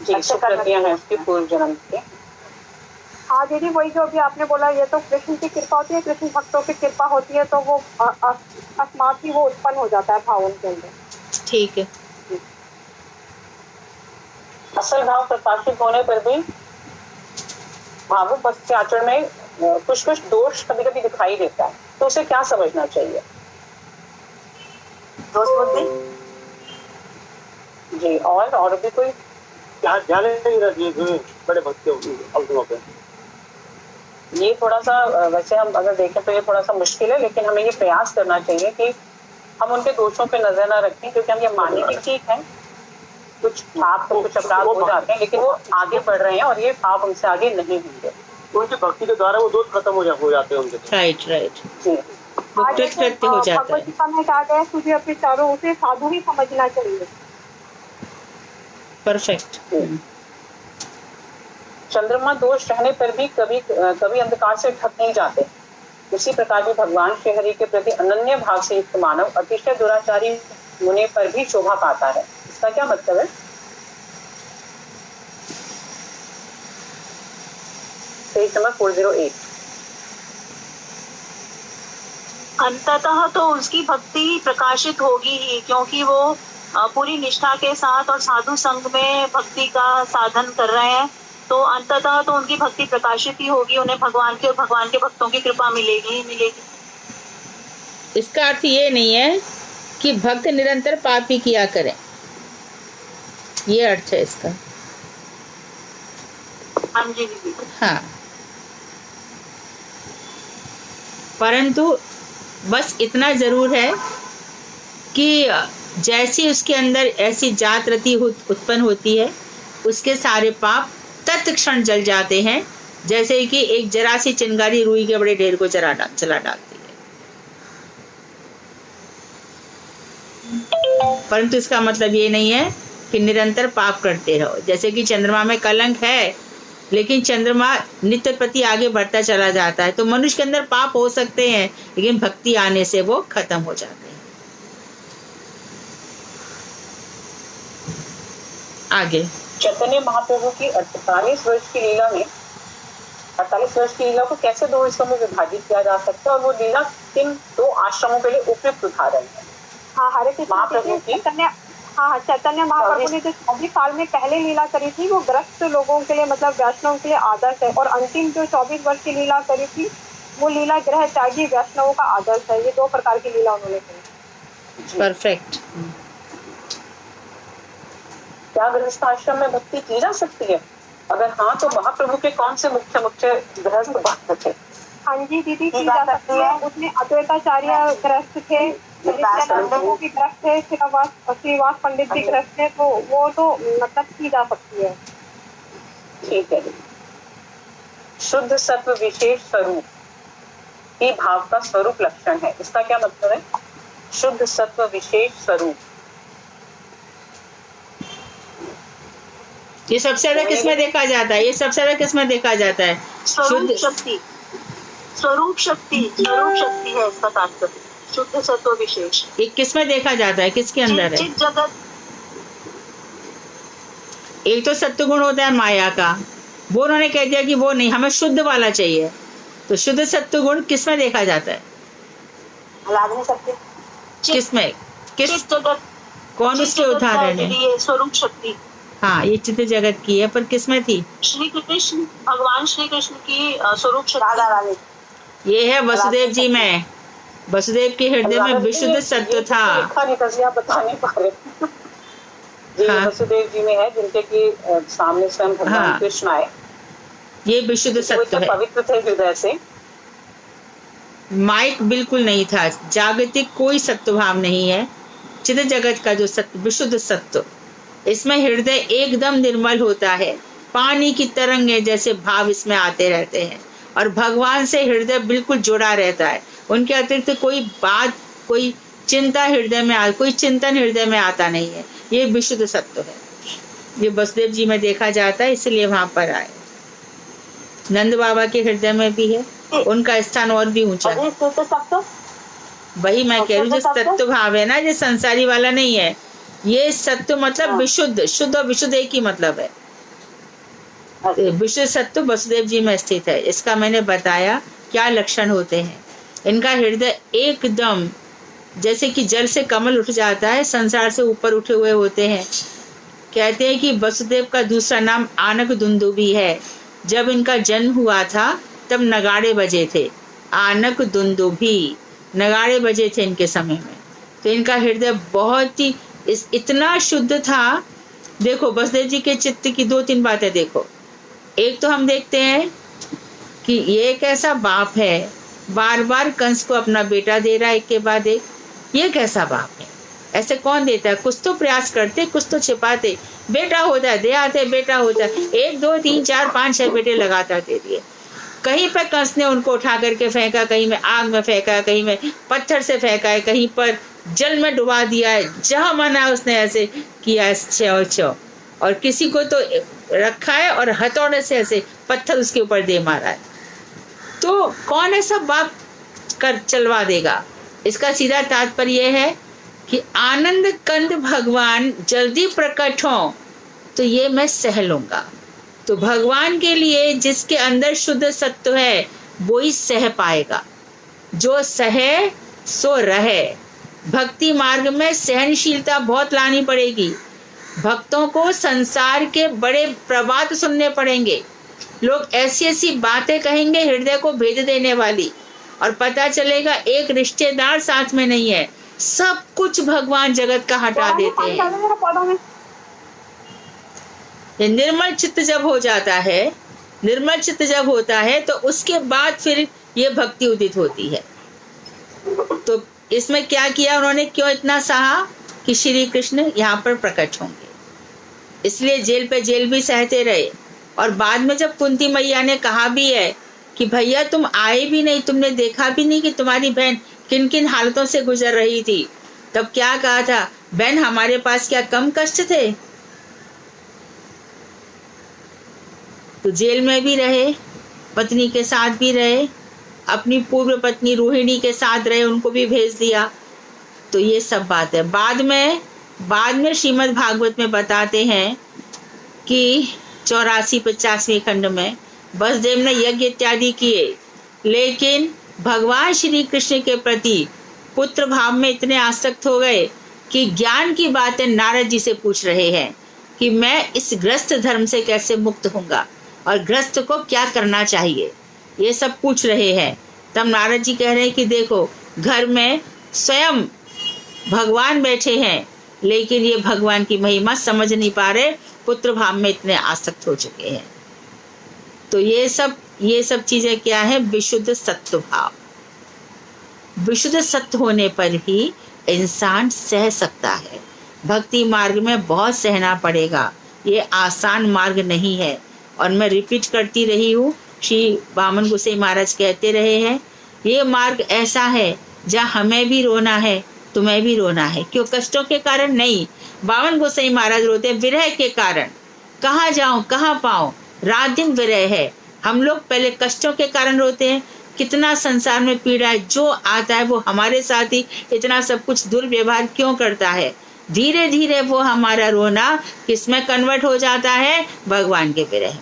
जी, सुकृतियां हैं उसकी पूर्व जन्म के। हाँ दीदी, वही जो अभी आपने बोला, ये तो कृष्ण की कृपा होती है, कृष्ण भक्तों की कृपा होती है, तो वो अकस्मात ही वो उत्पन्न हो जाता है भाव उनके अंदर। ठीक है। असल भाव प्रकाशित होने पर भी भावुक भक्त के आचरण में कुछ कुछ दोष कभी कभी दिखाई देता है, तो उसे क्या समझना चाहिए? दोष बुद्धि। जी, और भी कोई ध्यान नहीं रखिए बड़े भक्त अवसरों पे। ये थोड़ा सा वैसे हम अगर देखें तो ये थोड़ा सा मुश्किल है, लेकिन हमें ये प्रयास करना चाहिए कि हम उनके दोषों पे नजर ना रखें, क्योंकि हम ये माने कि ठीक है कुछ पाप तो कुछ अपराध हो जाते हैं, लेकिन वो आगे बढ़ रहे हैं और ये पाप उनसे आगे नहीं होंगे। उनकी भक्ति के द्वारा वो दोष खत्म हो जाते हैं उनके। राइट। जी, वो कृतकृत्य हो जाता है। कहा गया तुझे अपने चारों उसे साधु ही समझना चाहिए। परफेक्ट। चंद्रमा दोष रहने पर भी कभी कभी अंधकार से ढक नहीं जाते। उसी प्रकार भी भगवान श्री हरि के प्रति अनन्य भाव से युक्त मानव अतिशय दुराचारी होने पर भी शोभा पाता है। इसका क्या मतलब है? Page number 408। अंततः तो उसकी भक्ति प्रकाशित होगी ही, क्योंकि वो पूरी निष्ठा के साथ और साधु संग में भक्ति का साधन कर रहे हैं, तो अंततः तो उनकी भक्ति प्रकाशित ही होगी, उन्हें भगवान की और भगवान के भक्तों की कृपा मिलेगी ही मिलेगी। इसका अर्थ ये नहीं है कि भक्त निरंतर पाप ही किया करें, ये अर्थ है इसका। हाँ जी दीदी। हाँ, परंतु बस इतना जरूर है कि जैसी उसके अंदर ऐसी जात रति उत्पन्न होती है, उसके सारे पाप तत्क्षण जल जाते हैं, जैसे कि एक जरा सी चिंगारी रुई के बड़े ढेर को जला डालती है। परंतु इसका मतलब ये नहीं है कि निरंतर पाप करते रहो। जैसे कि चंद्रमा में कलंक है, लेकिन चंद्रमा नित्य प्रति आगे बढ़ता चला जाता है, तो मनुष्य के अंदर पाप हो सकते हैं, लेकिन भक्ति आने से वो खत्म हो जाते हैं। आगे चैतन्य महाप्रभु की 48 वर्ष की लीला में 48 वर्ष की लीला को कैसे दो हिस्सों में विभाजित किया जा सकता है, और वो लीला किन दो आश्रमों के लिए उपयुक्त उदाहरण है? हाँ, हरे कृष्ण महाप्रभु की हाँ, चैतन्य महाप्रभु ने जो 24 साल में पहले लीला करी थी वो ग्रस्त लोगों के लिए मतलब वैष्णव के लिए आदर्श है, और अंतिम जो 24 वर्ष की लीला करी थी वो लीला ग्रह त्यागी वैष्णवों का आदर्श है। ये 2 प्रकार की लीला उन्होंने करी। परफेक्ट। क्या गृहस्थ आश्रम में भक्ति की जा सकती है? अगर हाँ तो महाप्रभु के कौन से मुख्य मुख्य गृहस्थ भक्त थे? हाँ जी दीदी, की जा सकती है। उसमें अद्वैताचार्य गृहस्थ थे, प्रभु की गृहस्थ थे, श्रीवास पंडित जी गृहस्थ थे, तो वो तो मतलब की जा सकती है। ठीक है। शुद्ध सत्व विशेष स्वरूप ही भाव का स्वरूप लक्षण है, इसका क्या मतलब है? शुद्ध सत्व विशेष स्वरूप, ये सबसे ज्यादा किसमें देखा जाता है? ये सबसे ज्यादा किसमें देखा जाता है? स्वरूप शक्ति, स्वरूप शक्ति, स्वरूप शक्ति है इसका तात्पर्य, शुद्ध सत्व विशेष। ये किसमें देखा जाता है? किसके अंदर है? चित जगत। एक तो सत्व गुण होता है माया का, वो उन्होंने कह दिया कि वो नहीं, हमें शुद्ध वाला चाहिए। तो शुद्ध सत्व गुण किसमें देखा जाता है? किसमें? किस चित जगत, कौन उसके उदाहरण है? ये स्वरूप शक्ति। हाँ, ये चित्त जगत की है, पर किसमें थी? श्री कृष्ण, भगवान श्री कृष्ण की स्वरूप शक्ति। ये है वसुदेव जी में। वसुदेव के हृदय में विशुद्ध सत्व था। आप बता नहीं पा रहे। जी, हाँ। वसुदेव जी में है जिनके की सामने स्वयं भगवान हाँ। कृष्ण आए, ये विशुद्ध वो सत्व इतने है। पवित्र थे हृदय से। माइक बिल्कुल नहीं था, जागतिक कोई सत्व भाव नहीं है। चित्त जगत का जो सत्व, विशुद्ध सत्व, इसमें हृदय एकदम निर्मल होता है, पानी की तरंगे जैसे भाव इसमें आते रहते हैं, और भगवान से हृदय बिल्कुल जुड़ा रहता है। उनके अतिरिक्त कोई बात, कोई चिंता हृदय में कोई चिंतन हृदय में आता नहीं है। ये विशुद्ध सत्व है। ये वसुदेव जी में देखा जाता है, इसलिए वहां पर आए। नंद बाबा के हृदय में भी है, उनका स्थान और भी ऊंचा है। वही मैं कह रही हूँ, जो सत्व भाव है ना, ये संसारी वाला नहीं है। ये सत्व मतलब विशुद्ध, शुद्ध और विशुद्ध एक ही मतलब है। विशुद्ध सत्व वसुदेव जी में स्थित है। इसका मैंने बताया क्या लक्षण होते हैं। इनका हृदय एकदम जैसे कि जल से कमल उठ जाता है, संसार से ऊपर उठे हुए होते हैं। कहते हैं कि वसुदेव का दूसरा नाम आनक दुंदुभी है। जब इनका जन्म हुआ था तब नगाड़े बजे थे, आनक दुंदुभी, नगाड़े बजे थे इनके समय में। तो इनका हृदय बहुत ही इतना शुद्ध था। देखो वसुदेव जी के चित्त की 2-3 बातें देखो। एक तो हम देखते हैं कि ये कैसा बाप है, बार बार कंस को अपना बेटा दे रहा है एक के बाद एक। ये कैसा बाप है? ऐसे कौन देता है? कुछ तो प्रयास करते, कुछ तो छिपाते। बेटा होता है दे आते, बेटा होता है 1 2 3 4 5 6 बेटे लगातार दे दिए। कहीं पर कंस ने उनको उठा करके फेंका, कहीं में आग में फेंका, कहीं में पत्थर से फेंका है, कहीं पर जल में डुबा दिया है। जहां मना उसने ऐसे किया है। और किसी को तो रखा है और हथौड़े से ऐसे पत्थर उसके ऊपर दे मारा है। तो कौन ऐसा बाप कर चलवा देगा? इसका सीधा तात्पर्य है कि आनंद कंद भगवान जल्दी प्रकट हो तो ये मैं सह लूंगा। तो भगवान के लिए जिसके अंदर शुद्ध सत्व है वो ही सह पाएगा। जो सहे सो रहे। भक्ति मार्ग में सहनशीलता बहुत लानी पड़ेगी। भक्तों को संसार के बड़े प्रवाद सुनने पड़ेंगे। लोग ऐसी ऐसी बातें कहेंगे हृदय को भेद देने वाली, और पता चलेगा एक रिश्तेदार साथ में नहीं है, सब कुछ भगवान जगत का हटा देते हैं। ये निर्मल चित्त जब हो जाता है, निर्मल चित्त जब होता है तो उसके बाद फिर ये भक्ति उदित होती है। तो इसमें क्या किया उन्होंने, क्यों इतना सहा कि श्री कृष्ण यहाँ पर प्रकट होंगे, इसलिए जेल पे जेल भी सहते रहे। और बाद में जब कुंती मैया ने कहा भी है कि भैया तुम आए भी नहीं, तुमने देखा भी नहीं कि तुम्हारी बहन किन किन हालतों से गुजर रही थी, तब क्या कहा था, बहन हमारे पास क्या कम कष्ट थे? तो जेल में भी रहे, पत्नी के साथ भी रहे, अपनी पूर्व पत्नी रोहिणी के साथ रहे, उनको भी भेज दिया। तो ये सब बात है। बाद में श्रीमद् भागवत में बताते हैं कि 84-85वें खंड में वसुदेव ने यज्ञ इत्यादि किए, लेकिन भगवान श्री कृष्ण के प्रति पुत्र भाव में इतने आसक्त हो गए कि ज्ञान की बातें नारद जी से पूछ रहे हैं कि मैं इस ग्रस्त धर्म से कैसे मुक्त होऊंगा और ग्रस्त को क्या करना चाहिए, ये सब पूछ रहे हैं। तब नारद जी कह रहे हैं कि देखो, घर में स्वयं भगवान बैठे हैं, लेकिन ये भगवान की महिमा समझ नहीं पा रहे, पुत्र भाव में इतने आसक्त हो चुके हैं। तो ये सब चीजें क्या है? विशुद्ध सत्व भाव। विशुद्ध सत्य होने पर ही इंसान सह सकता है। भक्ति मार्ग में बहुत सहना पड़ेगा, ये आसान मार्ग नहीं है। और मैं रिपीट करती रही हूँ, श्री वामन गोसाई महाराज कहते रहे हैं, ये मार्ग ऐसा है जहाँ हमें भी रोना है, तुम्हें भी रोना है। क्यों? कष्टों के कारण नहीं। वामन गोसाई महाराज रोते हैं विरह के कारण। कहाँ जाऊं, कहाँ पाऊं, रात दिन विरह है। हम लोग पहले कष्टों के कारण रोते हैं, कितना संसार में पीड़ा है, जो आता है वो हमारे साथ ही इतना सब कुछ दुर्व्यवहार क्यों करता है। धीरे धीरे वो हमारा रोना किसमें कन्वर्ट हो जाता है? भगवान के विरह में।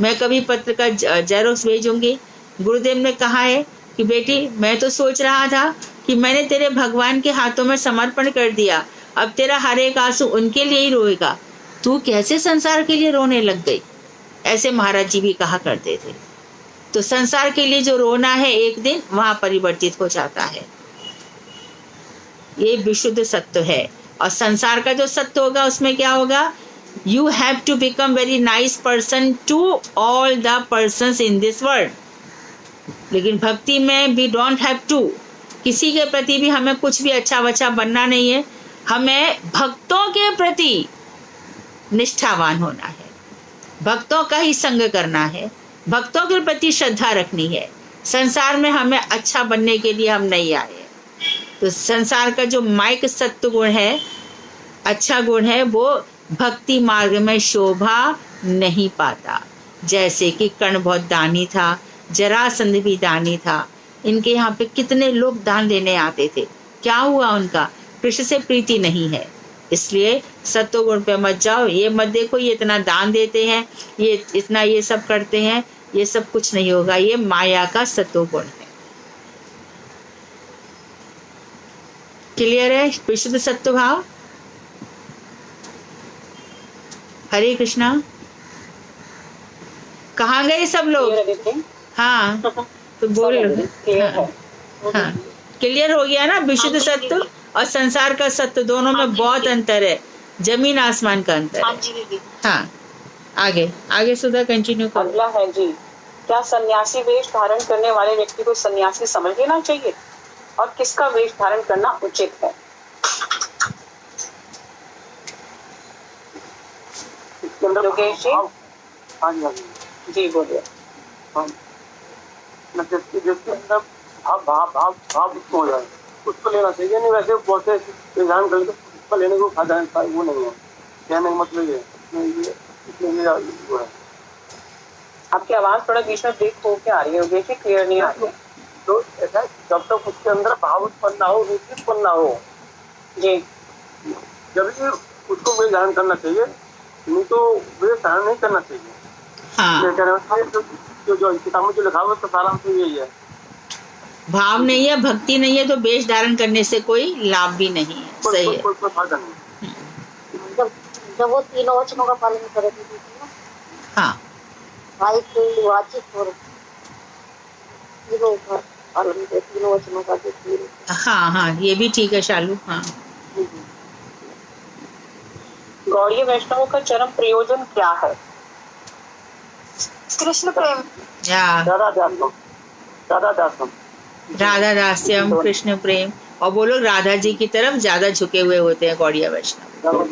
मैं कभी पत्र का जेरोक्स भेजूंगी। गुरुदेव ने कहा है कि बेटी, मैं तो सोच रहा था कि मैंने तेरे भगवान के हाथों में समर्पण कर दिया, अब तेरा हर एक आंसू उनके लिए ही रोएगा, तू कैसे संसार के लिए रोने लग गई। ऐसे महाराज जी भी कहा करते थे। तो संसार के लिए जो रोना है एक दिन वहां परिवर्तित हो जाता है। ये विशुद्ध सत्य है। और संसार का जो सत्य होगा उसमें क्या होगा? You have to become very nice person to all the persons in this world. लेकिन भक्ति में वी डोंट हैव टू, किसी के प्रति भी हमें कुछ भी अच्छा वच्छा बनना नहीं है। हमें भक्तों के प्रति निष्ठावान होना है, भक्तों का ही संग करना है, भक्तों के प्रति श्रद्धा रखनी है। संसार में हमें अच्छा बनने के लिए हम नहीं आए। तो संसार का जो माइक सत्व गुण है, अच्छा गुण है, वो भक्ति मार्ग में शोभा नहीं पाता। जैसे कि कर्ण बहुत दानी था, जरासंध भी दानी था। इनके यहाँ पे कितने लोग दान देने आते थे, क्या हुआ? उनका कृष्ण से प्रीति नहीं है। इसलिए सत्व गुण पे मत जाओ। ये मत देखो ये इतना दान देते हैं, ये इतना ये सब करते हैं, ये सब कुछ नहीं होगा। ये माया का सत्व गुण है। क्लियर है? विशुद्ध सत्व भाव। हरे कृष्णा। कहाँ गए सब लोग? हाँ तो बोल। हाँ क्लियर हो गया ना? विशुद्ध सत्व और संसार का सत्य दोनों में बहुत अंतर है, जमीन आसमान का अंतर है। हाँ आगे आगे सुधा कंटिन्यू करो। अगला है जी, क्या सन्यासी वेश धारण करने वाले व्यक्ति को सन्यासी समझ लेना चाहिए और किसका वेश धारण करना उचित है? योगेश जी। हाँ जी, हाँ जी बोलिए। जिसके अंदर भाव हो जाए उसको लेना चाहिए, नहीं वैसे बहुत से ध्यान करके उसको लेने को फायदा वो नहीं है। कहने का मतलब ये है। आपकी आवाज थोड़ा बीच में ब्रेक होके आ रही है योगेश जी, क्लियर नहीं आ रही है। तो ऐसा जब तक उसके अंदर भाव उत्पन्न ना हो, रुचि उत्पन्न ना हो जी, जब भी उसको वे ध्यान करना चाहिए, नहीं तो वे ध्यान नहीं करना चाहिए। हाँ जो किताब में जो लिखा हुआ तो सारा तो यही है। भाव नहीं है, भक्ति नहीं है, तो वेश धारण करने से कोई लाभ भी नहीं है। सही है। कोई फायदा नहीं। जब वो तीनों वचनों का पालन करेगी ना, हाँ भाई की वाचिक और तीनों का पालन करे, तीनों वचनों का जो हाँ हाँ ये भी ठीक है शालू। हाँ गौड़ीय वैष्णवों का चरम प्रयोजन क्या है? कृष्ण प्रेम। राधा दास्यम, कृष्ण प्रेम। और वो लोग राधा जी की तरफ ज्यादा झुके हुए होते हैं गौड़ीय वैष्णव।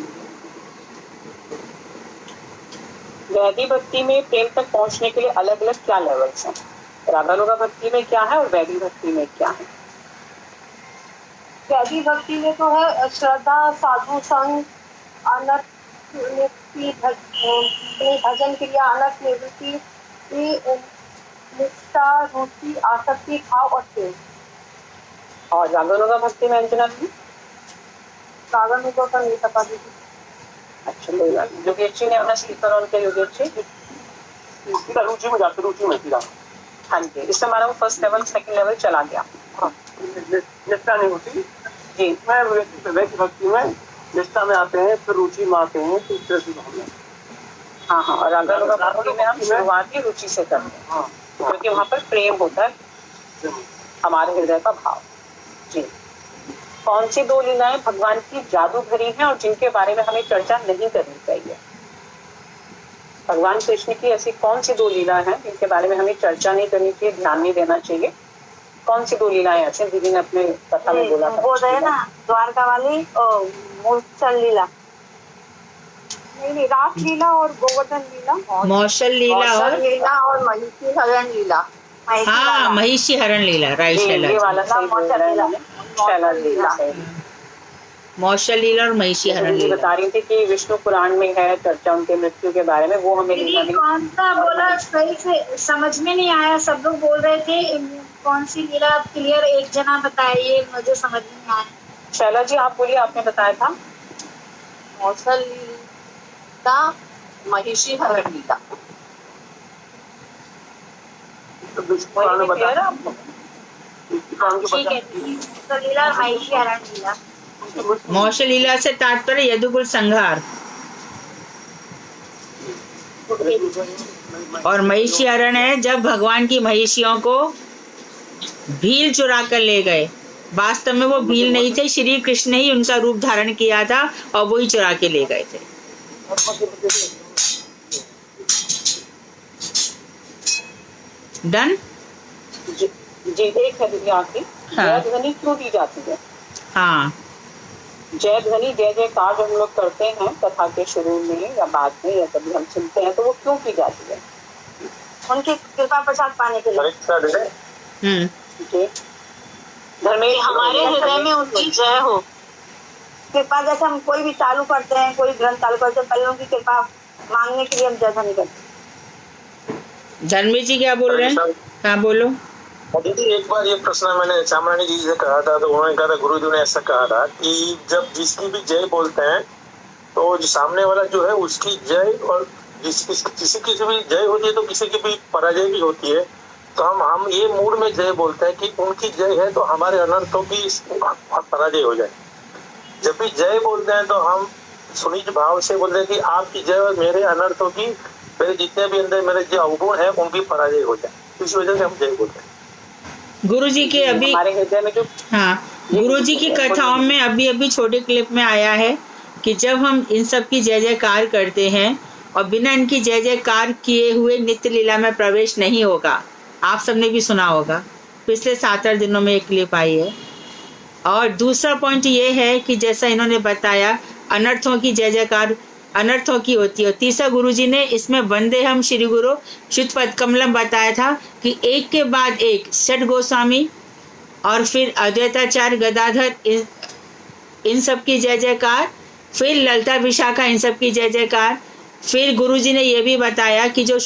वैदिक भक्ति में प्रेम तक पहुंचने के लिए अलग अलग क्या लेवल्स हैं? रागानुगा भक्ति में क्या है और वैदिक भक्ति में क्या है? वैदिक भक्ति में तो है श्रद्धा, साधु संग, अनर्थ निवृत्ति, भजन क्रिया, अनर्थ निवृत्ति, निष्ठा, रुचि, आसक्ति, भाव और प्रेम। और रागानुगा भक्ति में अंजना जी? रागानुगा का नहीं पता दीदी। अच्छा योगेश जी ने अपना स्पीकर ऑन किया। योगेश जी रुचि में जाते, रुचि में सीधा। हाँ जी, इससे हमारा वो फर्स्ट लेवल सेकंड लेवल चला गया। हाँ। निष्ठा नहीं होती। जी मैं वैसे भक्ति में निष्ठा में आते हैं, फिर रुचि में आते हैं, फिर कृष्ण भाव में। हाँ हाँ, और राधा भक्ति में हम शुरुआत ही रुचि से करते हैं, हाँ क्योंकि वहाँ पर प्रेम होता है, हमारे हृदय का भाव। जी, कौन सी 2 लीलाएं भगवान की जादू भरी हैं और जिनके बारे में हमें चर्चा नहीं करनी चाहिए? भगवान कृष्ण की ऐसी कौन सी 2 लीला हैं जिनके बारे में हमें चर्चा नहीं करनी चाहिए, ध्यान नहीं देना चाहिए? कौन सी 2 लीलाएं ऐसी दीदी ने अपने कथा में बोला था? वो है ना द्वारका वाली और मूसल लीला। नहीं, रास लीला और गोवर्धन लीला। मौसल लीला और लीला और महिषी हरण लीला। हाँ महिषी हरण लीला, राइट शैला ये जी। वाला सही बोल रहे हैं, शैला जी सही। मौसल लीला और महिषी हरण दीदी लीला। बता रही थी कि विष्णु पुराण में है चर्चा उनके मृत्यु के बारे में, वो हमें दीदी लीला नहीं। कौन सा बोला, सही से समझ में नहीं आया, सब लोग बोल रहे थे कौन सी लीला, आप क्लियर एक जना बताइए, मुझे समझ में नहीं आया। शैला जी आप बोलिए, आपने बताया था। मौसल लीला, महिषी हरण लीला। तो विष्णु पुराण में क्लियर है बताया आपको? ठीक है, तो लीला और महिषी हरण लीला। मौसल लीला से तात्पर्य यदुकुल संहार, और महिषी हरण है जब भगवान की महिषियों को भील चुरा कर ले गए। वास्तव में वो भील नहीं थे, श्री कृष्ण ने ही उनका रूप धारण किया था और वो ही चुरा के ले गए थे। डन। जी जी, एक है दीदी आखिरी, हाँ। जय ध्वनि क्यों दी जाती है? हाँ, जय ध्वनि जय जयकार जो हम लोग करते हैं कथा के शुरू में या बाद में या कभी हम सुनते हैं, तो वो क्यों की जाती है? उनकी कृपा प्रसाद पाने के लिए। परीक्षा दे। जी, धर्मेश हमारे हृदय में उनकी जय हो। कृपा जैसे हम कोई भी चालू करते हैं, कोई ग्रंथ चालू करते हैं, पहले उनकी कृपा मांगने के लिए हम जय ध्वनि करते हैं। धर्मेश जी क्या बोल रहे हैं? हाँ बोलो। दीदी एक बार ये प्रश्न मैंने चामरानी जी से कहा था, तो उन्होंने कहा था, गुरुजी ने ऐसा कहा था कि जब जिसकी भी जय बोलते हैं तो जो सामने वाला जो है उसकी जय, और किसी की भी जय होती है तो किसी की भी पराजय भी होती है। तो हम ये मूड में जय बोलते हैं कि उनकी जय है तो हमारे अनर्थों की पराजय हो जाए। जब भी जय बोलते हैं तो हम सुनिज भाव से बोलते हैं कि आपकी जय और मेरे अनर्थों की, मेरे जितने भी अंदर मेरे जो अवगुण है उनकी पराजय हो जाए, इस वजह से हम जय बोलते हैं। गुरुजी के अभी, हमारे हृदय में जो, हाँ गुरुजी की कथाओं में अभी अभी छोटे क्लिप में आया है कि जब हम इन सब की जय जयकार करते हैं और बिना इनकी जय जयकार किए हुए नित्य लीला में प्रवेश नहीं होगा। आप सबने भी सुना होगा, पिछले 7-8 दिनों में एक क्लिप आई है। और दूसरा पॉइंट ये है कि जैसा इन्होंने बताया अनर्थों की जय जयकार अनर्थों की होती है। तीसरा गुरुजी ने इसमें वंदे हम श्री गुरु शुद्ध पद कमलम बताया था कि एक के बाद एक षट गोस्वामी और फिर अद्वैताचार्य गदाधर इन सब की जय जयकार, फिर ललिता विशाखा इन सब की जय जयकार। फिर गुरुजी ने यह भी बताया कि जो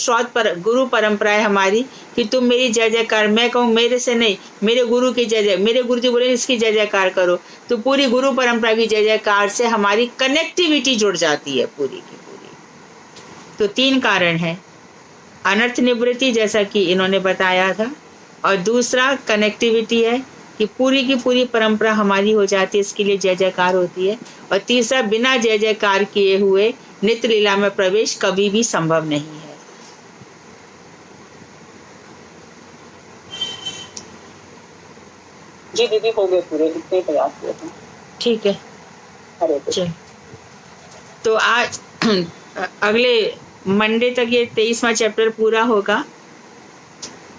गुरु परंपरा है हमारी कि तुम मेरी जय जयकार, मैं कहूँ मेरे से नहीं, मेरे गुरु की जय जय, मेरे गुरुजी बोले इसकी जय जयकार करो, तो पूरी गुरु परंपरा की जय जयकार से हमारी कनेक्टिविटी जुड़ जाती है पूरी की पूरी। तो 3 कारण है, अनर्थ निवृत्ति जैसा कि इन्होंने बताया था, और दूसरा कनेक्टिविटी है कि पूरी की पूरी परंपरा हमारी हो जाती है, इसके लिए जय जयकार होती है। और तीसरा बिना जय जयकार किए हुए नित्य लीला में प्रवेश कभी भी संभव नहीं है। जी दीदी हो गए पूरे, इतने प्रयास किए थे। ठीक है, हरे कृष्ण। चल तो आज अगले मंडे तक ये 23वां चैप्टर पूरा होगा।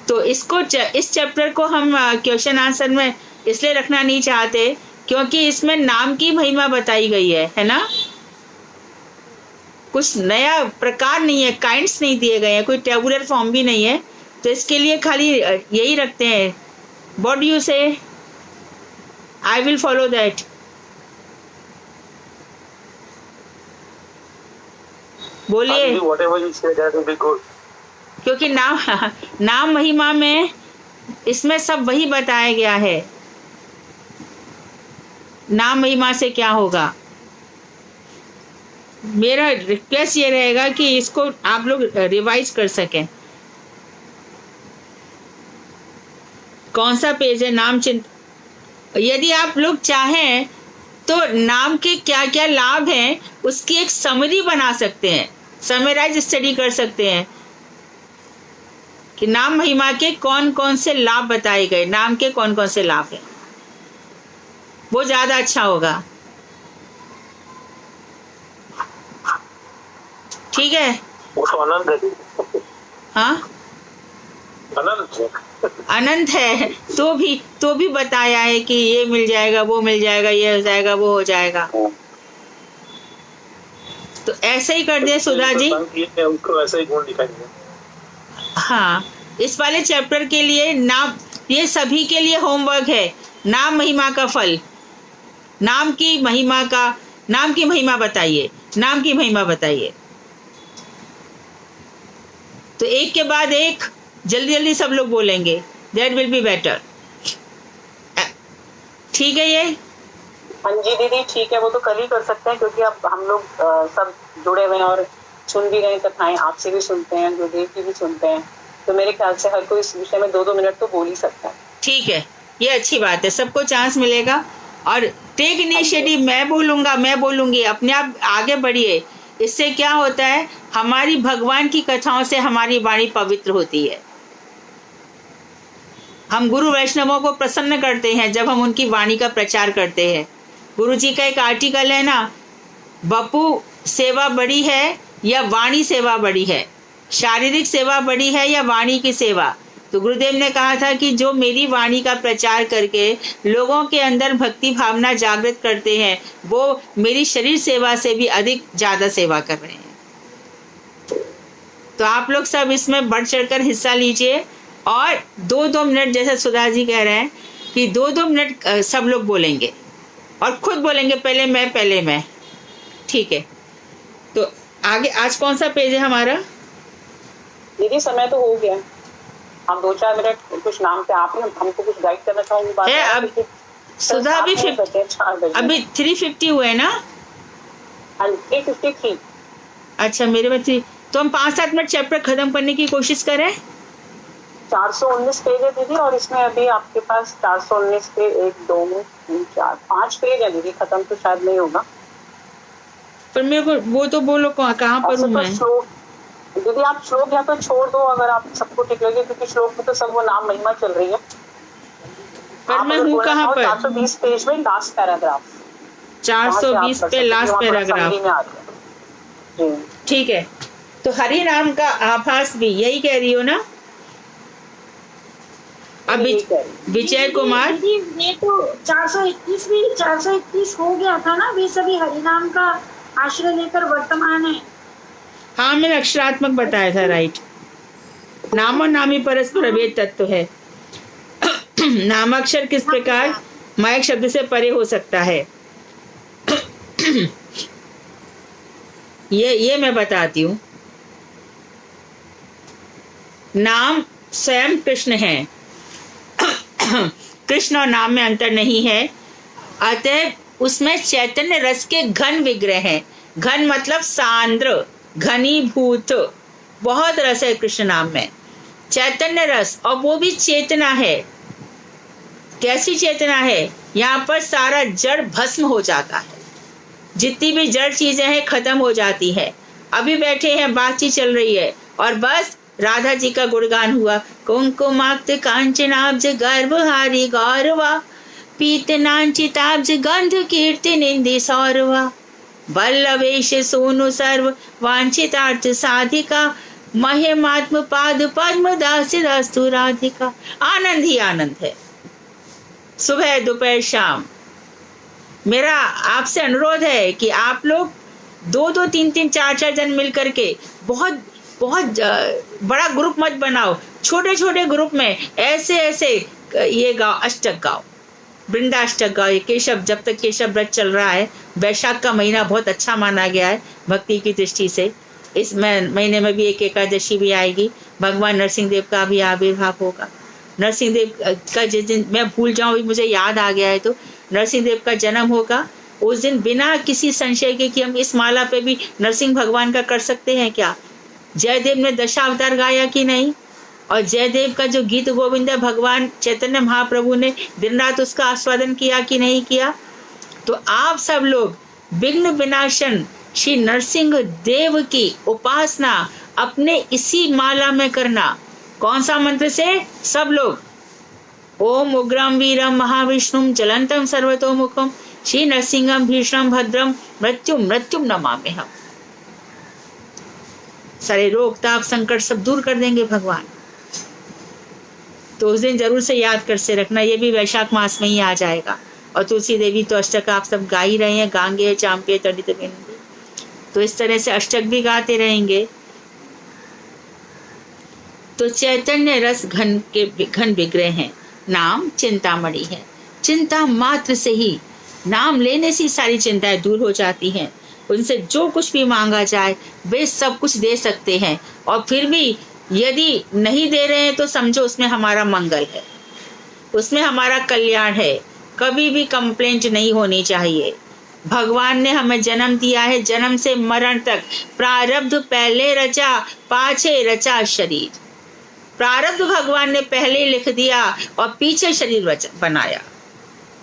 तो इस चैप्टर को हम क्वेश्चन आंसर में इसलिए रखना नहीं चाहते क्योंकि इसमें नाम की महिमा बताई गई है ना। कुछ नया प्रकार नहीं है, काइंड्स नहीं दिए गए हैं, कोई टेबुलर फॉर्म भी नहीं है, तो इसके लिए खाली यही रखते हैं। व्हाट डू यू से? I will follow that. बोलिए। क्योंकि नाम महिमा में इसमें सब वही बताया गया है। नाम महिमा से क्या होगा? मेरा रिक्वेस्ट ये रहेगा कि इसको आप लोग रिवाइज कर सकें। कौन सा पेज है? नाम चिंत यदि आप लोग चाहें तो नाम के क्या क्या लाभ हैं उसकी एक समरी बना सकते हैं, समराइज स्टडी कर सकते हैं कि नाम महिमा के कौन कौन से लाभ बताए गए, नाम के कौन कौन से लाभ हैं, वो ज्यादा अच्छा होगा। ठीक है, वो तो अनंत है। हाँ अनंत है। अनंत है, तो भी बताया है कि ये मिल जाएगा, वो मिल जाएगा, ये हो जाएगा, वो हो जाएगा। तो ऐसे ही कर दे सुधा जी। उसको ऐसा ही गुण दिखाई दिया। हाँ, इस वाले चैप्टर के लिए नाम, ये सभी के लिए होमवर्क है। नाम महिमा का फल, नाम की महिमा बताइए, नाम की महिमा बताइए। तो एक के बाद एक जल्दी जल्दी सब लोग बोलेंगे, दैट विल बी बेटर। ठीक है ये? हाँ जी दीदी ठीक है, वो तो कल ही कर सकते हैं क्योंकि अब हम लोग सब जुड़े हुए हैं और सुन भी रहे हैं कथाएं, आपसे भी सुनते हैं, गुरुदेव की भी सुनते हैं, तो मेरे ख्याल से हर कोई इस विषय में 2-2 मिनट तो बोल ही सकता है। ठीक है, ये अच्छी बात है, सबको चांस मिलेगा। और टेक इनिशिएटिव, मैं बोलूंगी, अपने आप आगे बढ़िए। इससे क्या होता है, हमारी भगवान की कथाओं से हमारी वाणी पवित्र होती है। हम गुरु वैष्णवों को प्रसन्न करते हैं जब हम उनकी वाणी का प्रचार करते हैं। गुरु जी का एक आर्टिकल है ना, बपू सेवा बड़ी है या वाणी सेवा बड़ी है, शारीरिक सेवा बड़ी है या वाणी की सेवा। तो गुरुदेव ने कहा था कि जो मेरी वाणी का प्रचार करके लोगों के अंदर भक्ति भावना जागृत करते हैं, वो मेरी शरीर सेवा से भी अधिक ज्यादा सेवा कर रहे हैं। तो आप लोग सब इसमें बढ़ चढ़कर हिस्सा लीजिए और 2-2 मिनट, जैसे सुधा जी कह रहे हैं कि 2-2 मिनट सब लोग बोलेंगे और खुद बोलेंगे पहले मैं। ठीक है, तो आगे आज कौन सा पेज है हमारा? दीदी समय तो हो गया, हम 2-4 मिनट कुछ नाम पे आप हमको कुछ गाइड करना चाहूंगी बात है। अब सुधा अभी 350 हुए ना? 353। अच्छा, मेरे में 3, तो हम 5-7 मिनट चैप्टर खत्म करने की कोशिश करें। 419 पेज है दीदी, और इसमें अभी आपके पास 419 पे 1, 2, 3, 4, 5 पेज है दीदी, खत्म तो शायद नहीं होगा। पर मेरे को वो तो बोलो कहाँ पर हूँ मैं? दीदी आप श्लोक या तो छोड़ दो अगर आप सबको ठीक लगे, क्योंकि श्लोक में तो सब वो नाम महिमा चल रही है। पर मैं हूँ कहाँ पर? 420 पेज में लास्ट पैराग्राफ, 420 पे लास्ट पैराग्राफ। ठीक है, तो हरि नाम का आभास भी यही कह रही हो ना? अभी विजय कुमार, ये तो 421 हो गया था ना, वे सभी हरिनाम का आश्रय लेकर वर्तमान है। हाँ, मैंने अक्षरात्मक बताया था, राइट। नाम और नामी परस्पर अभेद तत्व है। नामाक्षर किस प्रकार मायक शब्द से परे हो सकता है, ये मैं बताती हूँ। नाम स्वयं कृष्ण है, कृष्ण और नाम में अंतर नहीं है, अतः उसमें चैतन्य रस के घन विग्रह हैं। घन मतलब सांद्र, घनीभूत, बहुत रस है कृष्ण नाम में, चैतन्य रस, और वो भी चेतना है। कैसी चेतना है? यहाँ पर सारा जड़ भस्म हो जाता है, जितनी भी जड़ चीजें हैं खत्म हो जाती है। अभी बैठे हैं, बातचीत चल रही है और बस राधा जी का गुणगान हुआ। कुंकुमाक्त कांचनाब्ज गर्भहारी गौरवा, पीतनांचिताब्ज गंध कीर्ति निंदी सौरवा, वल्लवेश सोनु सर्व वांछितार्थ साधिका, महिमात्म पाद पद्म दासी दास्तु राधिका। आनंद ही आनंद है, सुबह दोपहर शाम। मेरा आपसे अनुरोध है कि आप लोग 2-2, 3-3, 4-4 जन मिल करके बहुत बड़ा ग्रुप मत बनाओ, छोटे छोटे ग्रुप में ऐसे ये गाओ, अष्टक गाओ, वृंदाष्टक गाओ। केशव, जब तक केशव व्रत चल रहा है, वैशाख का महीना बहुत अच्छा माना गया है भक्ति की दृष्टि से। इस महीने में भी एक एकादशी भी आएगी, भगवान नरसिंह देव का भी आविर्भाव होगा। नरसिंह देव का जिस दिन मैं भूल जाऊं, भी मुझे याद आ गया है, तो नरसिंह देव का जन्म होगा उस दिन। बिना किसी संशय के कि हम इस माला पे भी नरसिंह भगवान का कर सकते हैं क्या? जयदेव ने दशावतार गाया कि नहीं? और जयदेव का जो गीत गोविंद है, भगवान चैतन्य महाप्रभु ने दिन रात उसका आस्वादन किया कि नहीं किया? तो आप सब लोग विघ्न विनाशन श्री नरसिंह देव की उपासना अपने इसी माला में करना। कौन सा मंत्र से? सब लोग ओम उग्रम वीरम महाविष्णुम ज्वलंतम सर्वतोमुखम श्री नरसिंहम भीषणम भद्रम मृत्युम मृत्युम नमाम्यहम्। सारे रोग ताप संकट सब दूर कर देंगे भगवान। तो उस दिन जरूर से याद कर से रखना, ये भी वैशाख मास में ही आ जाएगा। और तुलसी देवी तो अष्टक आप सब गा ही रहे हैं, गांगे चांपे तड़ित बिंदु, तो इस तरह से अष्टक भी गाते रहेंगे। तो चैतन्य रस घन विग्रह है, नाम चिंतामणि है। चिंता मात्र से ही, नाम लेने से सारी चिंताएं दूर हो जाती हैं। उनसे जो कुछ भी मांगा जाए वे सब कुछ दे सकते हैं। और फिर भी यदि नहीं दे रहे हैं तो समझो उसमें हमारा मंगल है, उसमें हमारा कल्याण है। कभी भी कंप्लेंट नहीं होनी चाहिए। भगवान ने हमें जन्म दिया है, जन्म से मरण तक प्रारब्ध पहले रचा पाछे रचा शरीर। प्रारब्ध भगवान ने पहले लिख दिया और पीछे शरीर बनाया।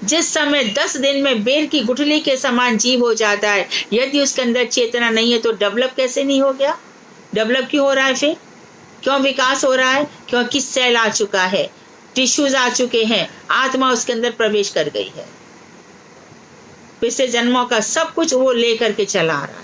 जिस समय 10 दिन में बेर की गुठली के समान जीव हो जाता है, यदि उसके अंदर चेतना नहीं है तो डेवलप कैसे नहीं हो गया? डेवलप क्यों हो रहा है? फिर क्यों विकास हो रहा है? क्योंकि सेल आ चुका है, टिश्यूज आ चुके हैं, आत्मा उसके अंदर प्रवेश कर गई है। पिछले जन्मों का सब कुछ वो लेकर के चला आ रहा है।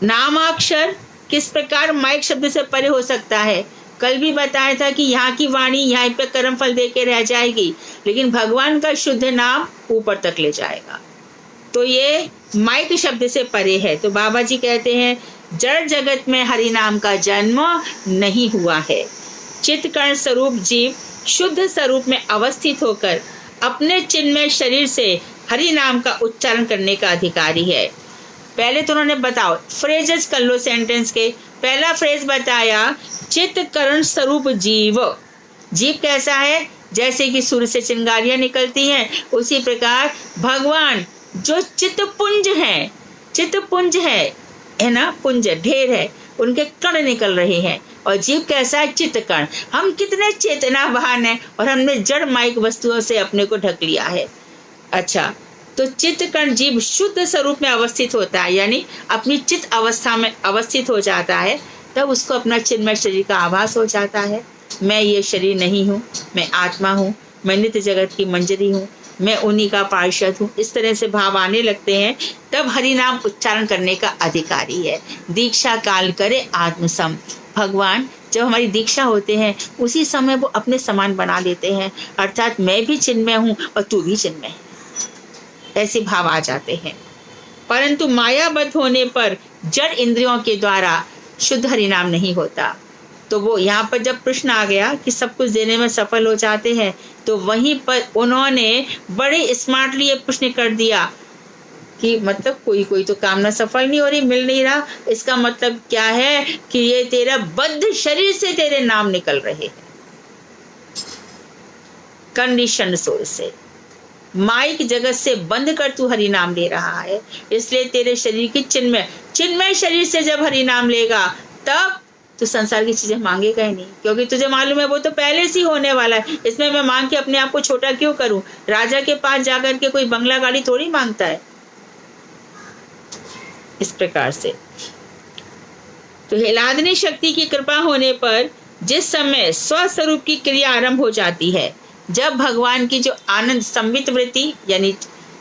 नामाक्षर किस प्रकार माइक शब्द से परे हो सकता है? कल भी बताया था कि यहाँ की वाणी यहाँ पे कर्म फल दे के रह जाएगी, लेकिन भगवान का शुद्ध नाम ऊपर तक ले जाएगा। तो ये माइक शब्द से परे है। तो बाबा जी कहते हैं जड़ जगत में हरि नाम का जन्म नहीं हुआ है। चित्तकर्ण स्वरूप जीव शुद्ध स्वरूप में अवस्थित होकर अपने चिन्मय शरीर से हरि नाम का उच्चारण करने का अधिकारी है। पहले तो उन्होंने बताओ फ्रेजेस कर लो सेंटेंस के। पहला फ्रेज बताया चित्तकर्ण स्वरूप जीव। जीव कैसा है? जैसे कि सूर्य से चिंगारियां निकलती हैं, उसी प्रकार भगवान जो चित्तपुंज है, चित्तपुंज है ना, पुंज ढेर है, उनके कण निकल रहे हैं। और जीव कैसा है? चित्तकर्ण। हम कितने चेतनावान हैं और हमने जड़ माइक वस्तुओं से अपने को ढक लिया है। अच्छा, तो चित्तकर्ण जीव शुद्ध स्वरूप में अवस्थित होता है, यानी अपनी चित्त अवस्था में अवस्थित हो जाता है, तब उसको अपना चिन्मय शरीर का आभास हो जाता है। मैं ये शरीर नहीं हूँ, मैं आत्मा हूँ, मैं नित्य जगत की मंजरी हूँ, मैं उन्हीं का पार्षद हूँ। इस तरह से भाव आने लगते हैं, तब हरि नाम उच्चारण करने का अधिकारी है। दीक्षा काल करे आत्मसम। भगवान जब हमारी दीक्षा होते हैं उसी समय वो अपने समान बना लेते हैं, अर्थात मैं भी चिन्मय हूँ और तू भी चिन्मय है, ऐसे भाव आ जाते हैं। परंतु मायाबद्ध होने पर जड़ इंद्रियों के द्वारा शुद्ध हरि नाम नहीं होता। तो वो यहाँ पर जब प्रश्न आ गया कि सब कुछ देने में सफल हो जाते हैं, तो वहीं पर उन्होंने बड़े स्मार्टली ये प्रश्न कर दिया कि मतलब कोई तो कामना सफल नहीं हो रही, मिल नहीं रहा, इसका मतलब क्या है कि ये तेरा बद्ध शरीर से तेरे नाम निकल रहे हैं, कंडीशन सोल से, माइक जगत से बंद कर तू हरि नाम ले रहा है। इसलिए तेरे शरीर की चिन्मय शरीर से जब हरि नाम लेगा तब तू संसार की चीजें मांगेगा ही नहीं, क्योंकि तुझे मालूम है वो तो पहले से होने वाला है। इसमें मैं मांग के अपने आप को छोटा क्यों करूं? राजा के पास जाकर के कोई बंगला गाड़ी थोड़ी मांगता है। इस प्रकार से तो हिलादनी शक्ति की कृपा होने पर जिस समय स्वस्वरूप की क्रिया आरंभ हो जाती है, जब भगवान की जो आनंद संवित वृत्ति यानी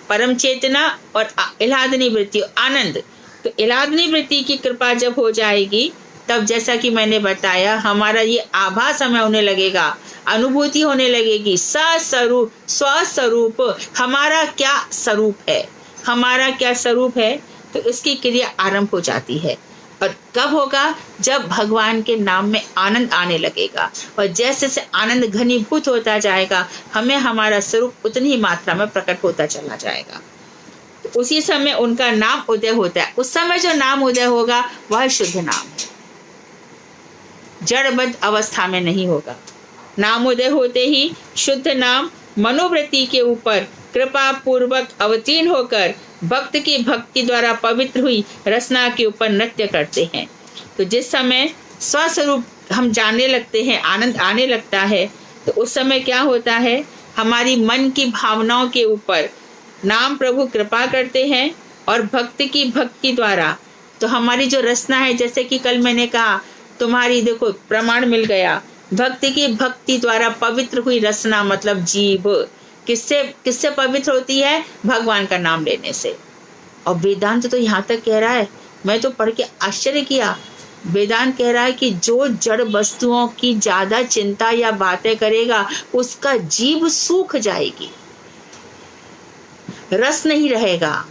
परम चेतना और इलादनी वृत्ति आनंद, तो इलादनी वृत्ति की कृपा जब हो जाएगी, तब जैसा कि मैंने बताया हमारा ये आभास हमें होने लगेगा, अनुभूति होने लगेगी स्वस्वरूप हमारा क्या स्वरूप है, हमारा क्या स्वरूप है। तो इसकी क्रिया आरंभ हो जाती है। और कब होगा? जब भगवान के नाम में आनंद आने लगेगा, और जैसे जैसे आनंद घनीभूत होता जाएगा, हमें हमारा स्वरूप उतनी ही मात्रा में प्रकट होता चला जाएगा। तो उसी समय उनका नाम उदय होता है। उस समय जो नाम उदय होगा वह शुद्ध नाम है, जड़बद्ध अवस्था में नहीं होगा। नाम उदय होते ही शुद्ध नाम मनोवृत्ति के ऊपर कृपा पूर्वक अवतीर्ण होकर भक्त की भक्ति द्वारा पवित्र हुई रचना के ऊपर नृत्य करते हैं। तो जिस समय स्वस्वरूप हम जानने लगते हैं, आनंद आने लगता है, तो उस समय क्या होता है, हमारी मन की भावनाओं के ऊपर नाम प्रभु कृपा करते हैं और भक्त की भक्ति द्वारा तो हमारी जो रचना है, जैसे कि कल मैंने कहा, तुम्हारी देखो प्रमाण मिल गया, भक्त की भक्ति द्वारा पवित्र हुई रचना मतलब जीभ किससे किससे पवित्र होती है, भगवान का नाम लेने से। और वेदांत तो यहाँ तक कह रहा है, मैं तो पढ़ के आश्चर्य किया, वेदांत कह रहा है कि जो जड़ वस्तुओं की ज्यादा चिंता या बातें करेगा उसका जीभ सूख जाएगी, रस नहीं रहेगा,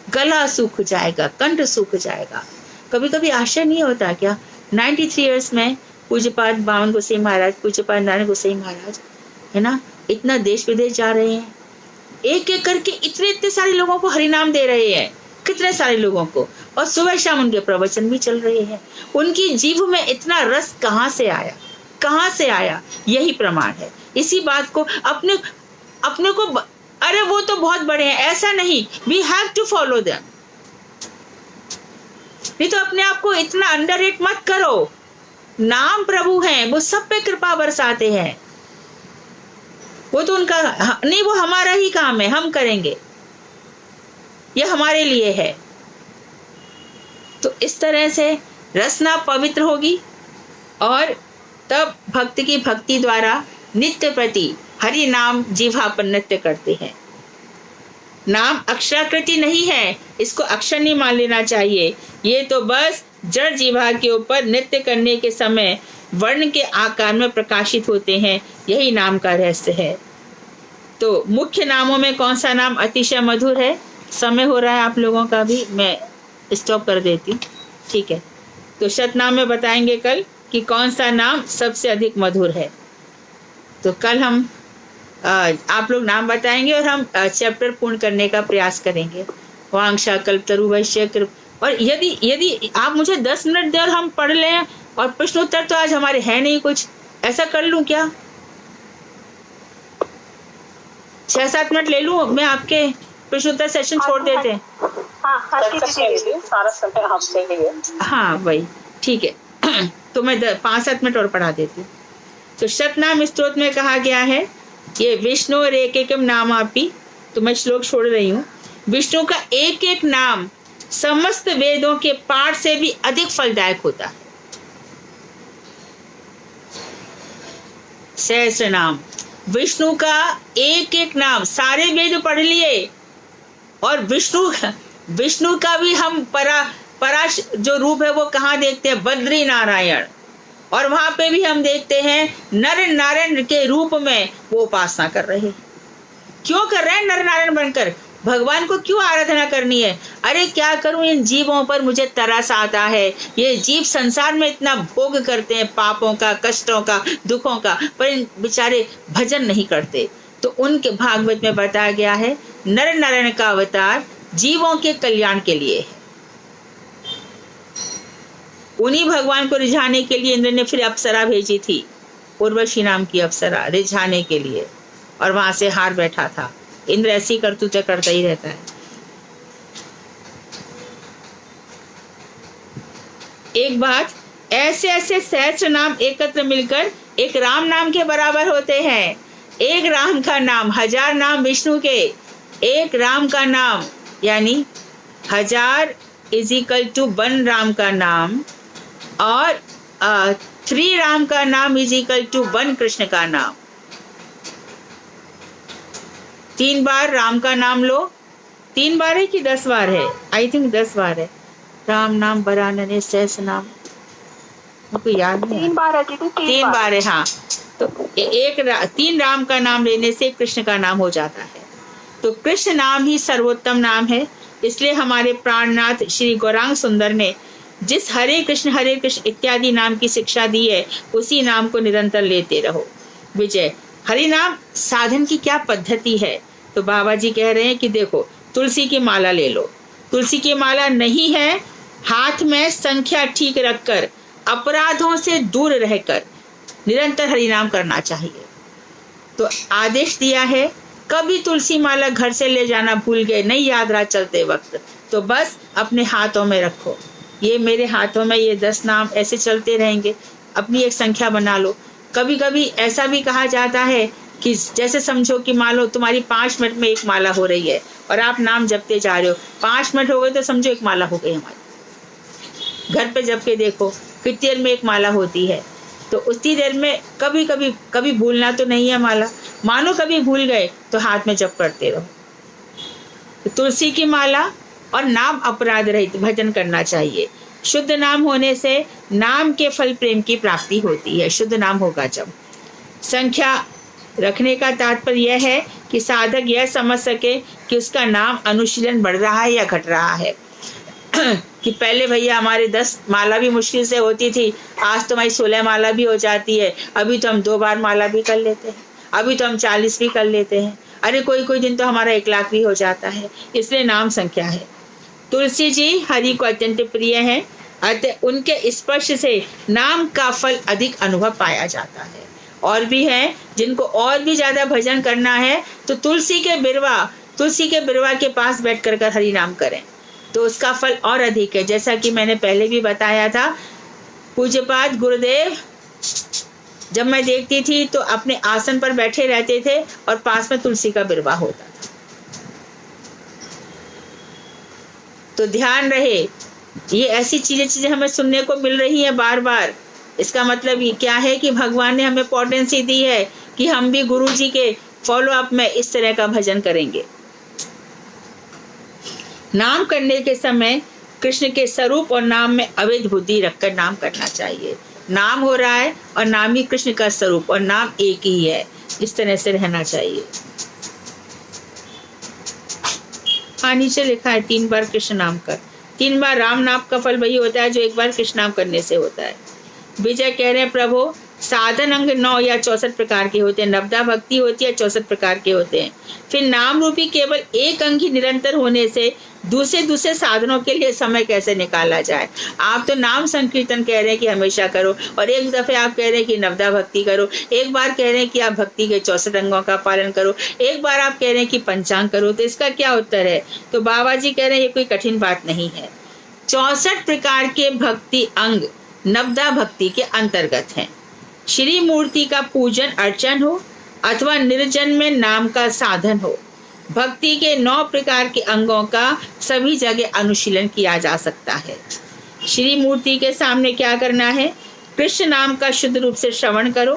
गला सूख जाएगा, कंठ सूख जाएगा। कभी कभी आश्चर्य नहीं होता क्या, 93 इयर्स में पूज्यपाद बावन गोसाई महाराज, पूज्यपाद नारायण गोसाई महाराज है ना, इतना देश विदेश जा रहे हैं, एक एक करके इतने सारे लोगों को हरिनाम दे रहे हैं, कितने सारे लोगों को, और सुबह शाम उनके प्रवचन भी चल रहे हैं। उनकी जीभ में इतना रस कहाँ से आया, कहाँ से आया, यही प्रमाण है। इसी बात को अपने को अरे वो तो बहुत बड़े हैं, ऐसा नहीं, we have to follow them. नहीं तो अपने आप को इतना अंडररेट मत करो। नाम प्रभु हैं, वो सब पे कृपा बरसाते हैं, वो तो उनका नहीं, वो हमारा ही काम है, हम करेंगे, ये हमारे लिए है। तो इस तरह से रसना पवित्र होगी और तब भक्त की भक्ति द्वारा नित्य प्रति हरि नाम जीवा पर नृत्य करते हैं। नाम अक्षराकृति नहीं है, इसको अक्षर नहीं मान लेना चाहिए, ये तो बस जड़ जीवा के ऊपर नृत्य करने के समय वर्ण के आकार में प्रकाशित होते हैं, यही नाम का रहस्य है। तो मुख्य नामों में कौन सा नाम अतिशय मधुर है? समय हो रहा है आप लोगों का भी, मैं स्टॉप कर देती, ठीक है। तो शतनाम में बताएंगे कल कि कौन सा नाम सबसे अधिक मधुर है। तो कल हम आप लोग नाम बताएंगे और हम चैप्टर पूर्ण करने का प्रयास करेंगे। वांक्षा कल्पतरु वैश्य कृप। और यदि आप मुझे 10 मिनट दें और हम पढ़ लें, और प्रश्नोत्तर तो आज हमारे है नहीं कुछ, ऐसा कर लूं क्या? 6-7 मिनट ले लूं मैं, आपके प्रश्नोत्तर सेशन छोड़ देते हैं। हाँ वही ठीक है। तो मैं 5-7 मिनट और पढ़ा देती हूँ। तो शतनाम स्तोत्र में कहा गया है, ये विष्णु और एक एक नाम आपी, तो मैं श्लोक छोड़ रही हूँ। विष्णु का एक एक नाम समस्त वेदों के पाठ से भी अधिक फलदायक होता है। सहस्र नाम, विष्णु का एक एक नाम, सारे वेद पढ़ लिए, और विष्णु का भी हम परा जो रूप है वो कहाँ देखते हैं? बद्री नारायण। और वहां पे भी हम देखते हैं नर नारायण के रूप में वो उपासना कर रहे हैं। क्यों कर रहे हैं नर नारायण बनकर? भगवान को क्यों आराधना करनी है? अरे क्या करूं, इन जीवों पर मुझे तरस आता है, ये जीव संसार में इतना भोग करते हैं, पापों का, कष्टों का, दुखों का, पर इन बेचारे भजन नहीं करते। तो उनके भागवत में बताया गया है नर नारायण का अवतार जीवों के कल्याण के लिए है। उन्हीं भगवान को रिझाने के लिए इंद्र ने फिर अप्सरा भेजी थी, उर्वशी नाम की अप्सरा, रिझाने के लिए, और वहां से हार बैठा था। इंद्र ऐसी करतूतें करता ही रहता है। एक बात, ऐसे ऐसे सहस्त्र नाम एकत्र मिलकर एक राम नाम के बराबर होते हैं। एक राम का नाम 1000 नाम विष्णु के, एक राम का नाम यानी 1000 = 1 राम का नाम, और 3 राम का नाम = 1 कृष्ण का नाम। 3 बार राम का नाम लो, 3 बार है कि 10 बार है? आई थिंक 10 बार है। राम नाम बरानने सहस्र नाम, मुझे याद नहीं। 3 बार है दीदी, 3 बार है, हाँ। तो 3 राम का नाम लेने से कृष्ण का नाम हो जाता है। तो कृष्ण नाम ही सर्वोत्तम नाम है। इसलिए हमारे प्राणनाथ श्री गौरांग सुंदर ने जिस हरे कृष्ण इत्यादि नाम की शिक्षा दी है, उसी नाम को निरंतर लेते रहो। विजय। हरि नाम साधन की क्या पद्धति है? तो बाबा जी कह रहे हैं कि देखो, तुलसी की माला ले लो। तुलसी की माला नहीं है, हाथ में संख्या ठीक रखकर, अपराधों से दूर रहकर निरंतर हरि नाम करना चाहिए। तो आदेश दिया है, कभी तुलसी माला घर से ले जाना भूल गए, नहीं याद रहा चलते वक्त, तो बस अपने हाथों में रखो, ये मेरे हाथों में ये 10 नाम ऐसे चलते रहेंगे, अपनी एक संख्या बना लो। कभी कभी ऐसा भी कहा जाता है कि जैसे समझो कि मान लो तुम्हारी 5 मिनट में एक माला हो रही है और आप नाम जपते जा रहे हो, 5 मिनट हो गए तो समझो एक माला हो गई हमारी। घर पे जप के देखो कितनी देर में एक माला होती है, तो उतनी देर में कभी भूलना तो नहीं है माला। मानो कभी भूल गए तो हाथ में जप करते रहो। तो तुलसी की माला और नाम अपराध रहित भजन करना चाहिए। शुद्ध नाम होने से नाम के फल प्रेम की प्राप्ति होती है, शुद्ध नाम होगा जब। संख्या रखने का तात्पर्य यह है कि साधक यह समझ सके कि उसका नाम अनुशीलन बढ़ रहा है या घट रहा है। कि पहले भैया हमारे 10 माला भी मुश्किल से होती थी, आज तो हमारी 16 माला भी हो जाती है, अभी तो हम 2 बार माला भी कर लेते हैं, अभी तो हम 40 भी कर लेते हैं, अरे कोई दिन तो हमारा 1 लाख भी हो जाता है। इसलिए नाम संख्या है। तुलसी जी हरि को अत्यंत प्रिय है, अतः उनके स्पर्श से नाम का फल अधिक अनुभव पाया जाता है। और भी हैं जिनको और भी ज्यादा भजन करना है तो तुलसी के बिरवा के पास बैठ कर हरि नाम करें, तो उसका फल और अधिक है। जैसा कि मैंने पहले भी बताया था, पूज्यपाद गुरुदेव जब मैं देखती थी तो अपने आसन पर बैठे रहते थे और पास में तुलसी का बिरवा होता था। तो ध्यान रहे, ये ऐसी चीजें हमें सुनने को मिल रही है बार बार। इसका मतलब ये क्या है कि भगवान ने हमें पोटेंसी दी है कि हम भी गुरु जी के फॉलो अप में इस तरह का भजन करेंगे। नाम करने के समय कृष्ण के स्वरूप और नाम में अवैध बुद्धि रखकर नाम करना चाहिए। नाम हो रहा है और नाम ही कृष्ण का स्वरूप और नाम एक ही है, इस तरह से रहना चाहिए। नीचे लिखा है 3 बार कृष्ण नाम कर। 3 बार राम नाम का फल वही होता है जो 1 बार कृष्ण नाम करने से होता है। विजय कह रहे हैं प्रभु साधन अंग 9 या 64 प्रकार के होते हैं, नवदा भक्ति होती है 64 प्रकार के होते हैं। फिर नाम रूपी केवल एक अंग ही निरंतर होने से दूसरे साधनों के लिए समय कैसे निकाला जाए। आप तो नाम संकीर्तन कह रहे हैं कि हमेशा करो, और एक दफे आप कह रहे हैं कि नवदा भक्ति करो, एक बार कह रहे हैं कि आप भक्ति के 64 अंगों का पालन करो, एक बार आप कह रहे हैं कि पंचांग करो। तो इसका क्या उत्तर है? तो बाबा जी कह रहे हैं ये कोई कठिन बात नहीं है। 64 प्रकार के भक्ति अंग नवदा भक्ति के अंतर्गत हैं। श्री मूर्ति का पूजन अर्चन हो अथवा निर्जन में नाम का साधन हो, भक्ति के 9 प्रकार के अंगों का सभी जगह अनुशीलन किया जा सकता है। श्री मूर्ति के सामने क्या करना है? कृष्ण नाम का शुद्ध रूप से श्रवण करो,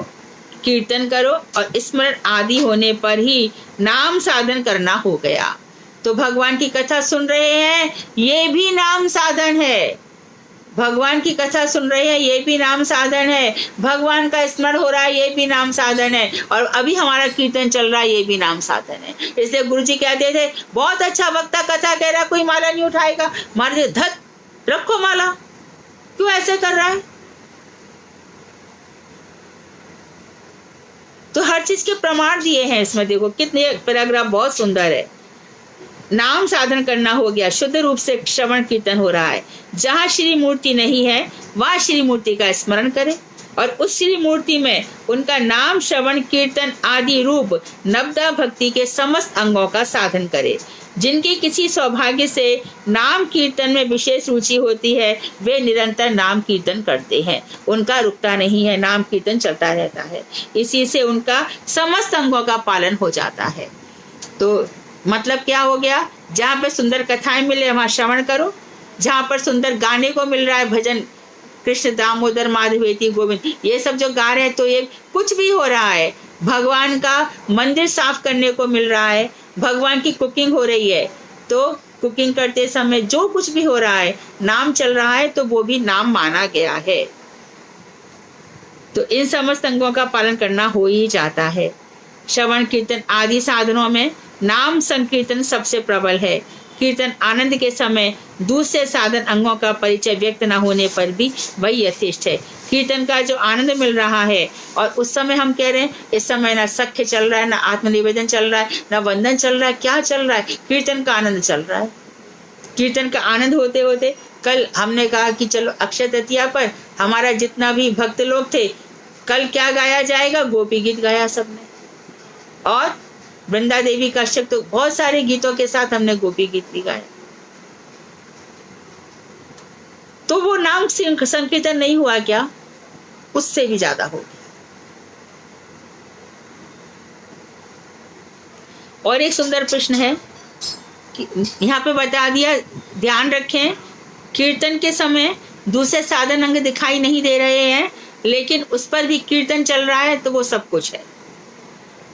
कीर्तन करो और स्मरण आदि होने पर ही नाम साधन करना हो गया। तो भगवान की कथा सुन रहे हैं, ये भी नाम साधन है। भगवान की कथा सुन रहे हैं, ये भी नाम साधन है। भगवान का स्मरण हो रहा है, ये भी नाम साधन है। और अभी हमारा कीर्तन चल रहा है, ये भी नाम साधन है। इसलिए गुरुजी कहते थे बहुत अच्छा वक्ता कथा कह रहा, कोई माला नहीं उठाएगा, मारे धत रखो माला, क्यों ऐसे कर रहा है? तो हर चीज के प्रमाण दिए हैं इसमें। देखो कितने पैराग्राफ बहुत सुंदर है। नाम साधन करना हो गया, शुद्ध रूप से श्रवण कीर्तन हो रहा है। जहाँ श्री मूर्ति नहीं है वह श्री मूर्ति का स्मरण करे और उस श्री मूर्ति में उनका नाम श्रवण कीर्तन आदि रूप नवदा भक्ति के समस्त अंगों का साधन करे। जिनकी किसी सौभाग्य से नाम कीर्तन में विशेष रुचि होती है वे निरंतर नाम कीर्तन करते हैं, उनका रुकता नहीं है, नाम कीर्तन चलता रहता है। इसी से उनका समस्त अंगों का पालन हो जाता है। तो मतलब क्या हो गया? जहाँ पे सुंदर कथाएं मिले वहाँ श्रवण करो, जहाँ पर सुंदर गाने को मिल रहा है भजन, कृष्ण दामोदर माधवेति गोविंद, ये सब जो गा रहे हैं, तो ये कुछ भी हो रहा है, भगवान का मंदिर साफ करने को मिल रहा है, भगवान की कुकिंग हो रही है, तो कुकिंग करते समय जो कुछ भी हो रहा है, नाम चल रहा है, तो वो भी नाम माना गया है। तो इन समस्त अंगों का पालन करना हो ही जाता है। श्रवण कीर्तन आदि साधनों में नाम संकीर्तन सबसे प्रबल है। कीर्तन आनंद के समय दूसरे साधन अंगों का परिचय व्यक्त न होने पर भी वही यथेष्ट है। कीर्तन का जो आनंद मिल रहा है, और उस समय हम कह रहे हैं इस समय ना सख्य चल रहा है, ना आत्मनिवेदन चल रहा है, ना वंदन चल रहा है, क्या चल रहा है? कीर्तन का आनंद चल रहा है। कीर्तन का आनंद होते होते कल हमने कहा कि चलो अक्षय तृतीया पर हमारा जितना भी भक्त लोग थे, कल क्या गाया जाएगा? गोपी गीत गाया सबने। और वृंदा देवी कश्यप, तो बहुत सारे गीतों के साथ हमने गोपी गीत भी गाए। तो वो नाम संकीर्तन नहीं हुआ क्या? उससे भी ज्यादा हो गया। और एक सुंदर प्रश्न है कि यहाँ पे बता दिया, ध्यान रखें, कीर्तन के समय दूसरे साधन अंग दिखाई नहीं दे रहे हैं, लेकिन उस पर भी कीर्तन चल रहा है, तो वो सब कुछ है।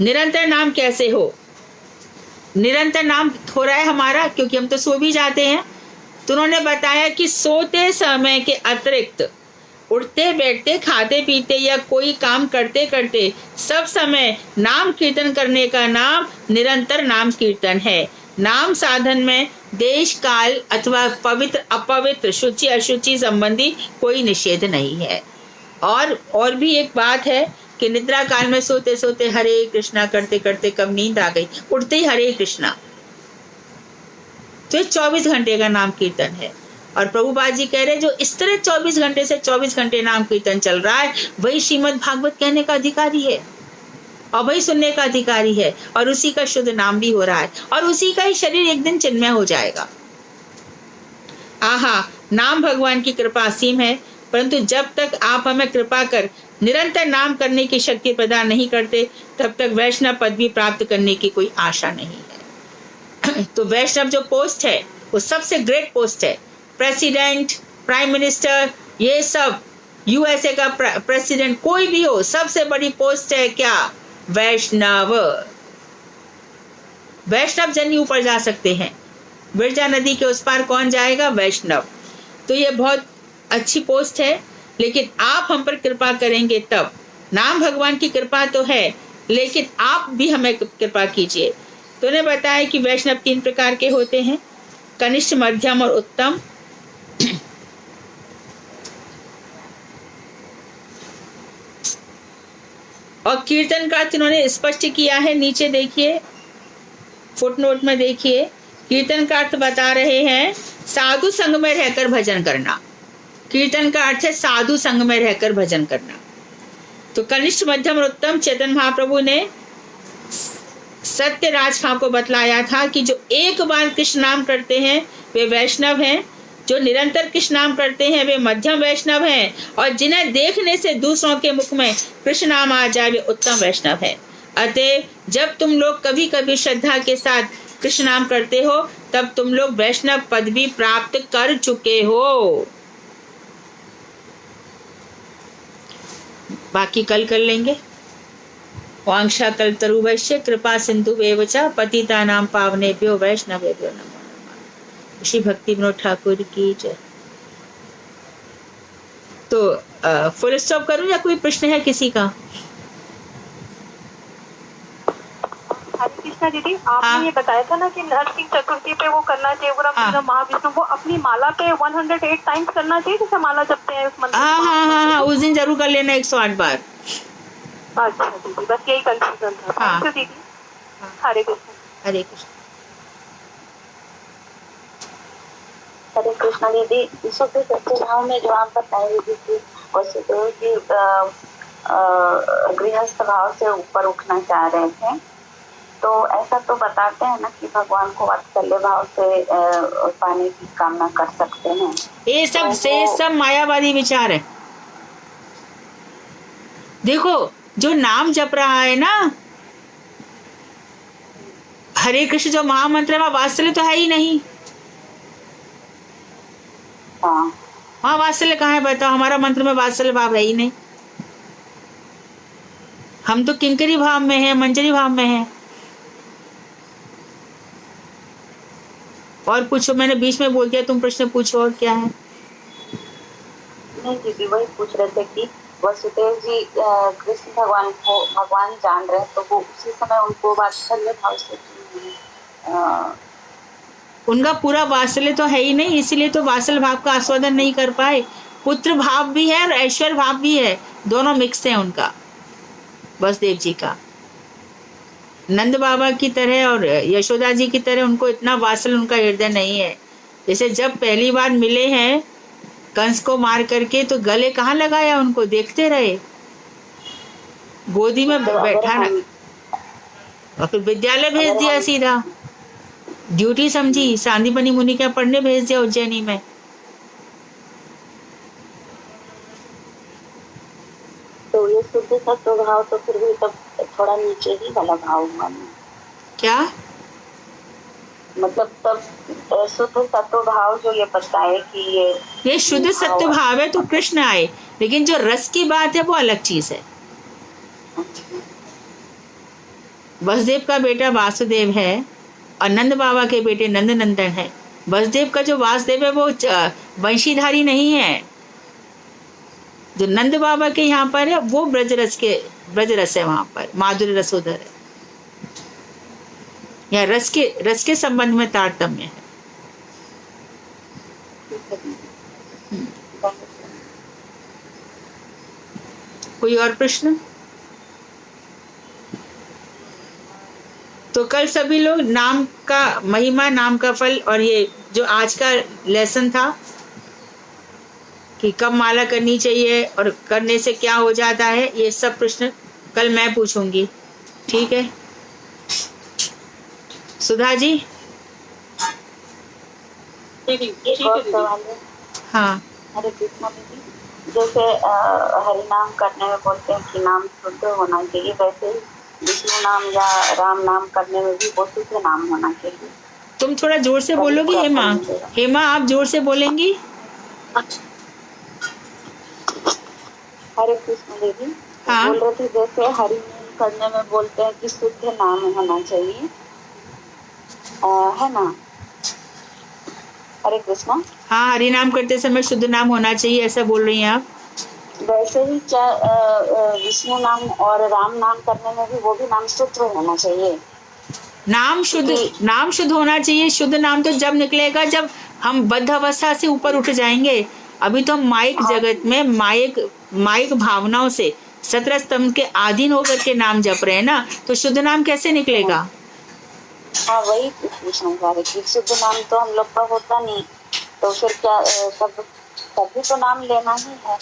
निरंतर नाम कैसे हो? निरंतर नाम हो रहा है हमारा, क्योंकि हम तो सो भी जाते हैं। तो उन्होंने बताया कि सोते समय के अतिरिक्त उठते बैठते खाते पीते या कोई काम करते करते सब समय नाम कीर्तन करने का नाम निरंतर नाम कीर्तन है। नाम साधन में देश काल अथवा पवित्र अपवित्र शुचि अशुचि संबंधी कोई निषेध नहीं है। और भी एक बात है कि निद्रा काल में सोते सोते हरे कृष्णा करते करते कब नींद आ गई, उठते ही हरे कृष्णा, तो ये 24 घंटे का नाम कीर्तन है। और प्रभुपाद जी कह रहे जो इस तरह 24 घंटे से 24 घंटे नाम कीर्तन चल रहा है, वही श्रीमद् भागवत कहने का अधिकारी है और वही सुनने का अधिकारी है, और उसी का शुद्ध नाम भी हो रहा है, और उसी का ही शरीर एक दिन चिन्मय हो जाएगा। आहा, नाम भगवान की कृपा असीम है, परंतु जब तक आप हमें कृपा कर निरंतर नाम करने की शक्ति प्रदान नहीं करते, तब तक वैष्णव पदवी प्राप्त करने की कोई आशा नहीं है। तो वैष्णव जो पोस्ट है वो सबसे ग्रेट पोस्ट है। प्रेसिडेंट, प्राइम मिनिस्टर, ये सब यूएसए का प्रेसिडेंट कोई भी हो, सबसे बड़ी पोस्ट है क्या? वैष्णव। वैष्णव जन ही ऊपर जा सकते हैं। विरजा नदी के उस पार कौन जाएगा? वैष्णव। तो ये बहुत अच्छी पोस्ट है, लेकिन आप हम पर कृपा करेंगे तब। नाम भगवान की कृपा तो है, लेकिन आप भी हमें कृपा कीजिए। तो उन्हें बताया कि वैष्णव 3 प्रकार के होते हैं, कनिष्ठ, मध्यम और उत्तम। और कीर्तन का इन्होंने स्पष्ट किया है, नीचे देखिए, फुटनोट में देखिए, कीर्तन का अर्थ बता रहे हैं साधु संग में रहकर भजन करना। कीर्तन का अर्थ है साधु संग में रहकर भजन करना। तो कनिष्ठ, मध्यम और उत्तम चैतन्य महाप्रभु ने सत्य राजखा को बतलाया था कि जो एक बार कृष्ण नाम करते हैं वे वैष्णव हैं, जो निरंतर कृष्ण नाम करते हैं वे मध्यम वैष्णव हैं, और जिन्हें देखने से दूसरों के मुख में कृष्ण नाम आ जाए वे उत्तम वैष्णव है। अतः जब तुम लोग कभी कभी श्रद्धा के साथ कृष्ण नाम करते हो, तब तुम लोग वैष्णव पदवी प्राप्त कर चुके हो। बाकी कल कर लेंगे। वांछा कल्पतरुभ्यश्च कृपा सिंधुभ्येव च पतितानां पावनेभ्यो वैष्णवेभ्यो नमो नमः। श्री भक्ति विनोद ठाकुर की जय। तो फुल स्टॉप करूं या कोई प्रश्न है किसी का? हरे कृष्णा दीदी, आपने ये बताया था ना कि नरसिंह चतुर्थी पे वो करना चाहिए पूरा महाविष्णु, वो अपनी माला पे 108 टाइम्स करना चाहिए जैसे माला जपते हैं उस मंत्र। हाँ, उस दिन जरूर कर लेना 108 बार। अच्छा दीदी, बस यही कंफ्यूजन था। थैंक यू दीदी। हरे कृष्ण। हरे कृष्ण। हरे कृष्णा दीदी, शुद्ध सच्चे भाव में जो आप बताए दीदी, वसुदेव जी गृहस्थ भाव से ऊपर उठना चाह रहे थे, तो ऐसा तो बताते हैं ना कि भगवान को वात्सल्य भाव से पाने की कामना कर सकते हैं। ये सब मायावादी विचार है। देखो, जो नाम जप रहा है ना, हरे कृष्ण जो महामंत्र में वात्सल्य तो है ही नहीं। हाँ, वात्सल्य कहाँ है बताओ? हमारा मंत्र में वात्सल्य भाव है ही नहीं। हम तो किंकरी भाव में है, मंजरी भाव में है। और पूछो, मैंने बीच में बोल दिया, तुम प्रश्न पूछो। और क्या है? नहीं दीदी, वही पूछ रहे थे कि वसुदेव जी कृष्ण भगवान को भगवान जान रहे, तो वो उसी समय उनको वात्सल्य भाव से उनका पूरा वात्सल्य तो है ही नहीं, इसीलिए तो वात्सल्य भाव का आस्वादन नहीं कर पाए। पुत्र भाव भी है और ऐश्वर्य भाव भी है, दोनों मिक्स है उनका, वसुदेव जी का। नंद बाबा की तरह और यशोदा जी की तरह उनको इतना वात्सल्य उनका हृदय नहीं है। जैसे जब पहली बार मिले हैं कंस को मार करके, तो गले कहाँ लगाया उनको, देखते रहे, गोदी में बैठा ना। और फिर विद्यालय भेज दिया सीधा, ड्यूटी समझी, सांदीपनी मुनि क्या पढ़ने भेज दिया उज्जैनी में। तो ये शुद्ध सत्व भाव तो फिर भी तब थोड़ा नीचे ही वाला भाव हुआ ना। क्या मतलब तब शुद्ध सत्व भाव जो ये बताए कि ये शुद्ध सत्व भाव है तो कृष्ण आए, लेकिन जो रस की बात है वो अलग चीज है। वसुदेव का बेटा वासुदेव है और नंद बाबा के बेटे नंद नंदन है। वसुदेव का जो वासुदेव है वो वंशीधारी नहीं है। जो नंद बाबा के यहाँ पर है वो ब्रज रस है, वहां पर माधुर्य रसोधर है। या रस के संबंध में तारतम्य है। कोई और प्रश्न? तो कल सभी लोग नाम का महिमा, नाम का फल और ये जो आज का लेसन था कि कब माला करनी चाहिए और करने से क्या हो जाता है, ये सब प्रश्न कल मैं पूछूंगी, ठीक है? सुधा जी। एक और सवाल है। हाँ। हरे कृष्णा दीदी, जैसे हरि नाम करने में बोलते हैं कि नाम शुद्ध होना चाहिए, वैसे ही विष्णु नाम या राम नाम करने में भी वो शुद्ध नाम होना चाहिए। तुम थोड़ा जोर से बोलोगी हेमा? हेमा आप जोर से बोलेंगी? हरे कृष्ण दीदी। हाँ। बोल रहे थे जैसे हरि नाम करने में बोलते हैं कि शुद्ध नाम होना चाहिए, है ना? हरे कृष्णा। हाँ, हरि नाम करते समय शुद्ध नाम होना चाहिए, ऐसा बोल रही हैं आप? वैसे ही विष्णु नाम और राम नाम करने में भी वो भी नाम शुद्ध होना चाहिए। नाम शुद्ध होना चाहिए। शुद्ध नाम तो जब निकलेगा जब हम बद्ध अवस्था से ऊपर उठ जाएंगे। अभी तो हम माइक जगत में माइक भावनाओं से 17 स्तंभ के अधीन होकर के नाम जप रहे हैं ना, तो शुद्ध नाम कैसे निकलेगा? हाँ, वही पूछना चाह रही थी। शुद्ध नाम तो हम लोग का होता नहीं, तो फिर क्या तभी तो नाम लेना ही है।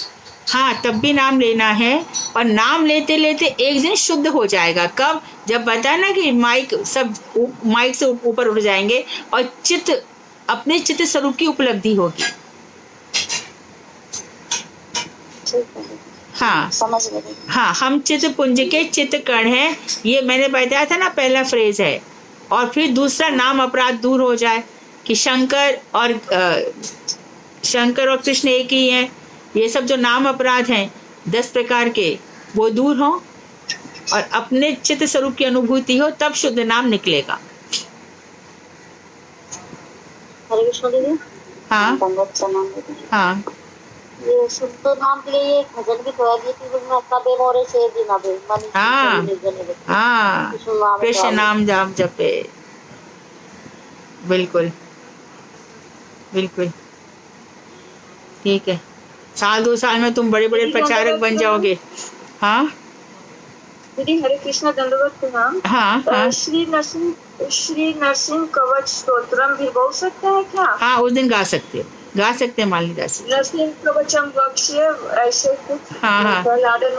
हाँ, तब भी नाम लेना है और नाम लेते लेते एक दिन शुद्ध हो जाएगा। कब? जब बताया ना कि माइक से ऊपर उठ जाएंगे और अपने चित्त स्वरूप की उपलब्धि होगी। हाँ, समझ गए। हाँ, हम चित्त पुंज के चित्त कण हैं, ये मैंने बताया था ना, पहला फ्रेज है। और फिर दूसरा, नाम अपराध दूर हो जाए कि शंकर और कृष्ण एक ही हैं। ये सब जो नाम अपराध हैं 10 प्रकार के, वो दूर हो और अपने चित्त स्वरूप की अनुभूति हो, तब शुद्ध नाम निकलेगा। हरे कृष्ण दीदी। हाँ हाँ। ये शुद्ध नाम के लिए एक भजन भी तो है कि अपना बेम और से दिन अबे मन। हाँ, कृष्ण नाम जाप जपे। बिल्कुल बिल्कुल, ठीक है। 1-2 साल में तुम बड़े बड़े प्रचारक बन जाओगे। हाँ दीदी, हरे कृष्णा, दंडवत प्रणाम। हाँ हाँ। श्री नरसिंह कवच स्तोत्रम भी बोल सकते हैं क्या? हाँ, उस दिन गा सकते हैं मालिनी दास। नरसिंह कवचम बख्शे, ऐसे कुछ। हाँ हाँ,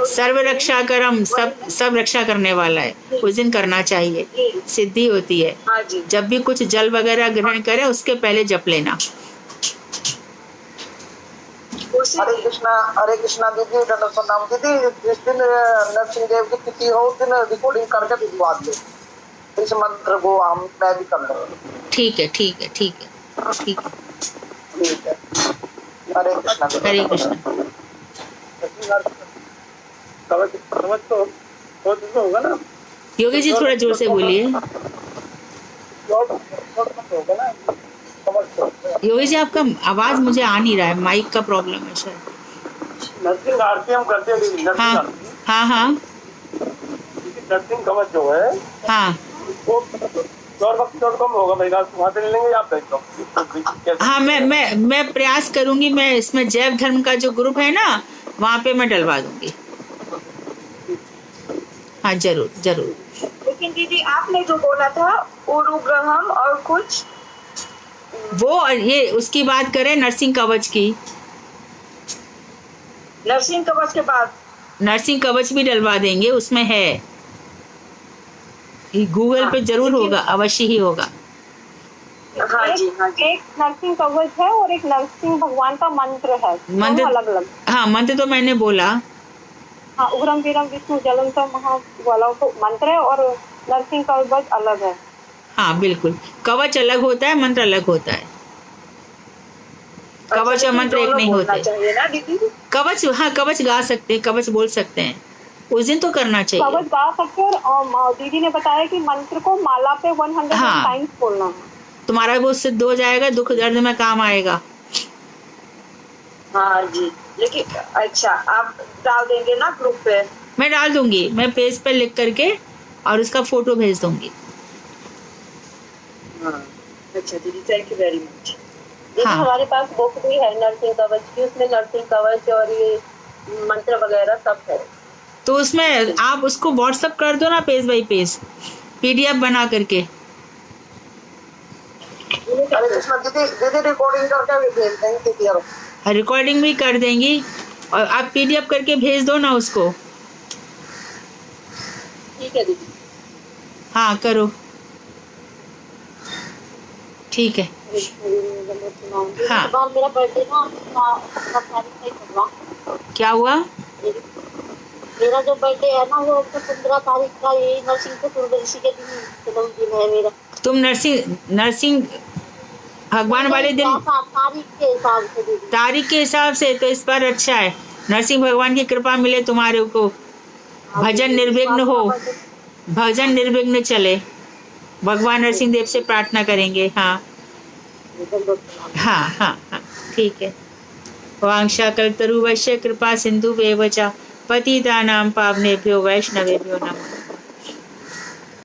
सर्व रक्षा करम, सब रक्षा करने वाला है, उस दिन करना चाहिए, सिद्धि होती है। हाँ जी। जब भी कुछ जल वगैरह ग्रहण करें उसके पहले जप लेना। हरे कृष्णा दीदी, दंडवत प्रणाम दीदी। जिस दिन नरसिंह देव की तिथि हो उस दिन रिकॉर्डिंग करके भिजवा दो इस मंत्र को, मैं भी कर लूँगा। ठीक है। हरे कृष्णा। हरे कृष्णा। समझ तो होगा ना योगी जी, थोड़ा जोर से बोलिए। होगा ना, योगी जी, आपका आवाज मुझे आ नहीं रहा है, माइक का प्रॉब्लम है शायद। नरसिंह आरती हम करते हैं। हाँ। नरसिंह कवच जो है, हाँ वो कम होगा, वहाँ से ले लेंगे आप भेज दो। हाँ, मैं प्रयास करूंगी। मैं इसमें जैव धर्म का जो ग्रुप है ना, वहाँ पे मैं डलवा दूंगी। हाँ, जरूर। लेकिन दीदी, आपने जो बोला था उरुग्रहम और कुछ, वो ये उसकी बात करें, नरसिंह कवच की। नरसिंह कवच के बाद नरसिंह कवच भी डलवा देंगे, उसमें है। गूगल पे जरूर होगा, अवश्य ही होगा। हाँ जी, हाँ जी। एक नरसिंह कवच है और एक नरसिंह भगवान का मंत्र है, मंत्र अलग अलग। हाँ, मंत्र तो मैंने बोला। हाँ, उग्रम वीरम विष्णु जलंतम महा वाला तो मंत्र है और नरसिंह कवच अलग है। हाँ बिल्कुल, कवच अलग होता है, मंत्र अलग होता है। कवच और मंत्र एक नहीं होते। चाहिए ना दीदी? कवच, हाँ कवच गा सकते हैं, कवच बोल सकते हैं, उस दिन तो करना चाहिए। कवच गा सकते हैं और दीदी ने बताया कि मंत्र को माला पे 100 हाँ। टाइम्स बोलना है। तुम्हारा वो सिद्ध हो जाएगा, दुख दर्द में काम आएगा। हाँ जी, लेकिन अच्छा आप डाल देंगे ना ग्रुप पे? मैं डाल दूंगी, मैं पेज पे लिख करके और उसका फोटो भेज दूंगी। हाँ, अच्छा दीदी, थैंक यू वेरी मच। दीदी हाँ। हमारे पास बुक भी है नरसिंह कवच की, उसमें नरसिंह कवच और ये मंत्र वगैरह सब है। तो उसमें आप उसको व्हाट्सअप कर दो ना, पेज बाई पेज PDF बना करके। अरे कृष्णा दीदी, दीदी रिकॉर्डिंग करके भी भेज देंगे। रिकॉर्डिंग भी कर देंगी और आप PDF करके भेज दो ना उसको। ठीक है दीदी। हाँ करो, ठीक है। हाँ। इस बार मेरा बर्थडे ना 15 तारीख से होगा। क्या हुआ? मेरा जो बर्थडे है ना वो 15 तारीख का, यही नरसिंह चतुर्दशी के दिन जन्मदिन है मेरा। तुम नरसिंह भगवान वाले दिन तारीख के हिसाब से दीदी। तारीख के हिसाब से तो इस बार अच्छा है, नरसिंह भगवान की कृपा मिले तुम्हारे को, भजन निर्विघ्न हो, भजन निर्विघ्न चले, भगवान नरसिंह देव से प्रार्थना करेंगे। हाँ हाँ हाँ हाँ, ठीक है। वांशा कल्पतरुवश्य कृपा सिंधु वेवचा पतितानां पावनेभ्यो वैष्णवेभ्यो नमः।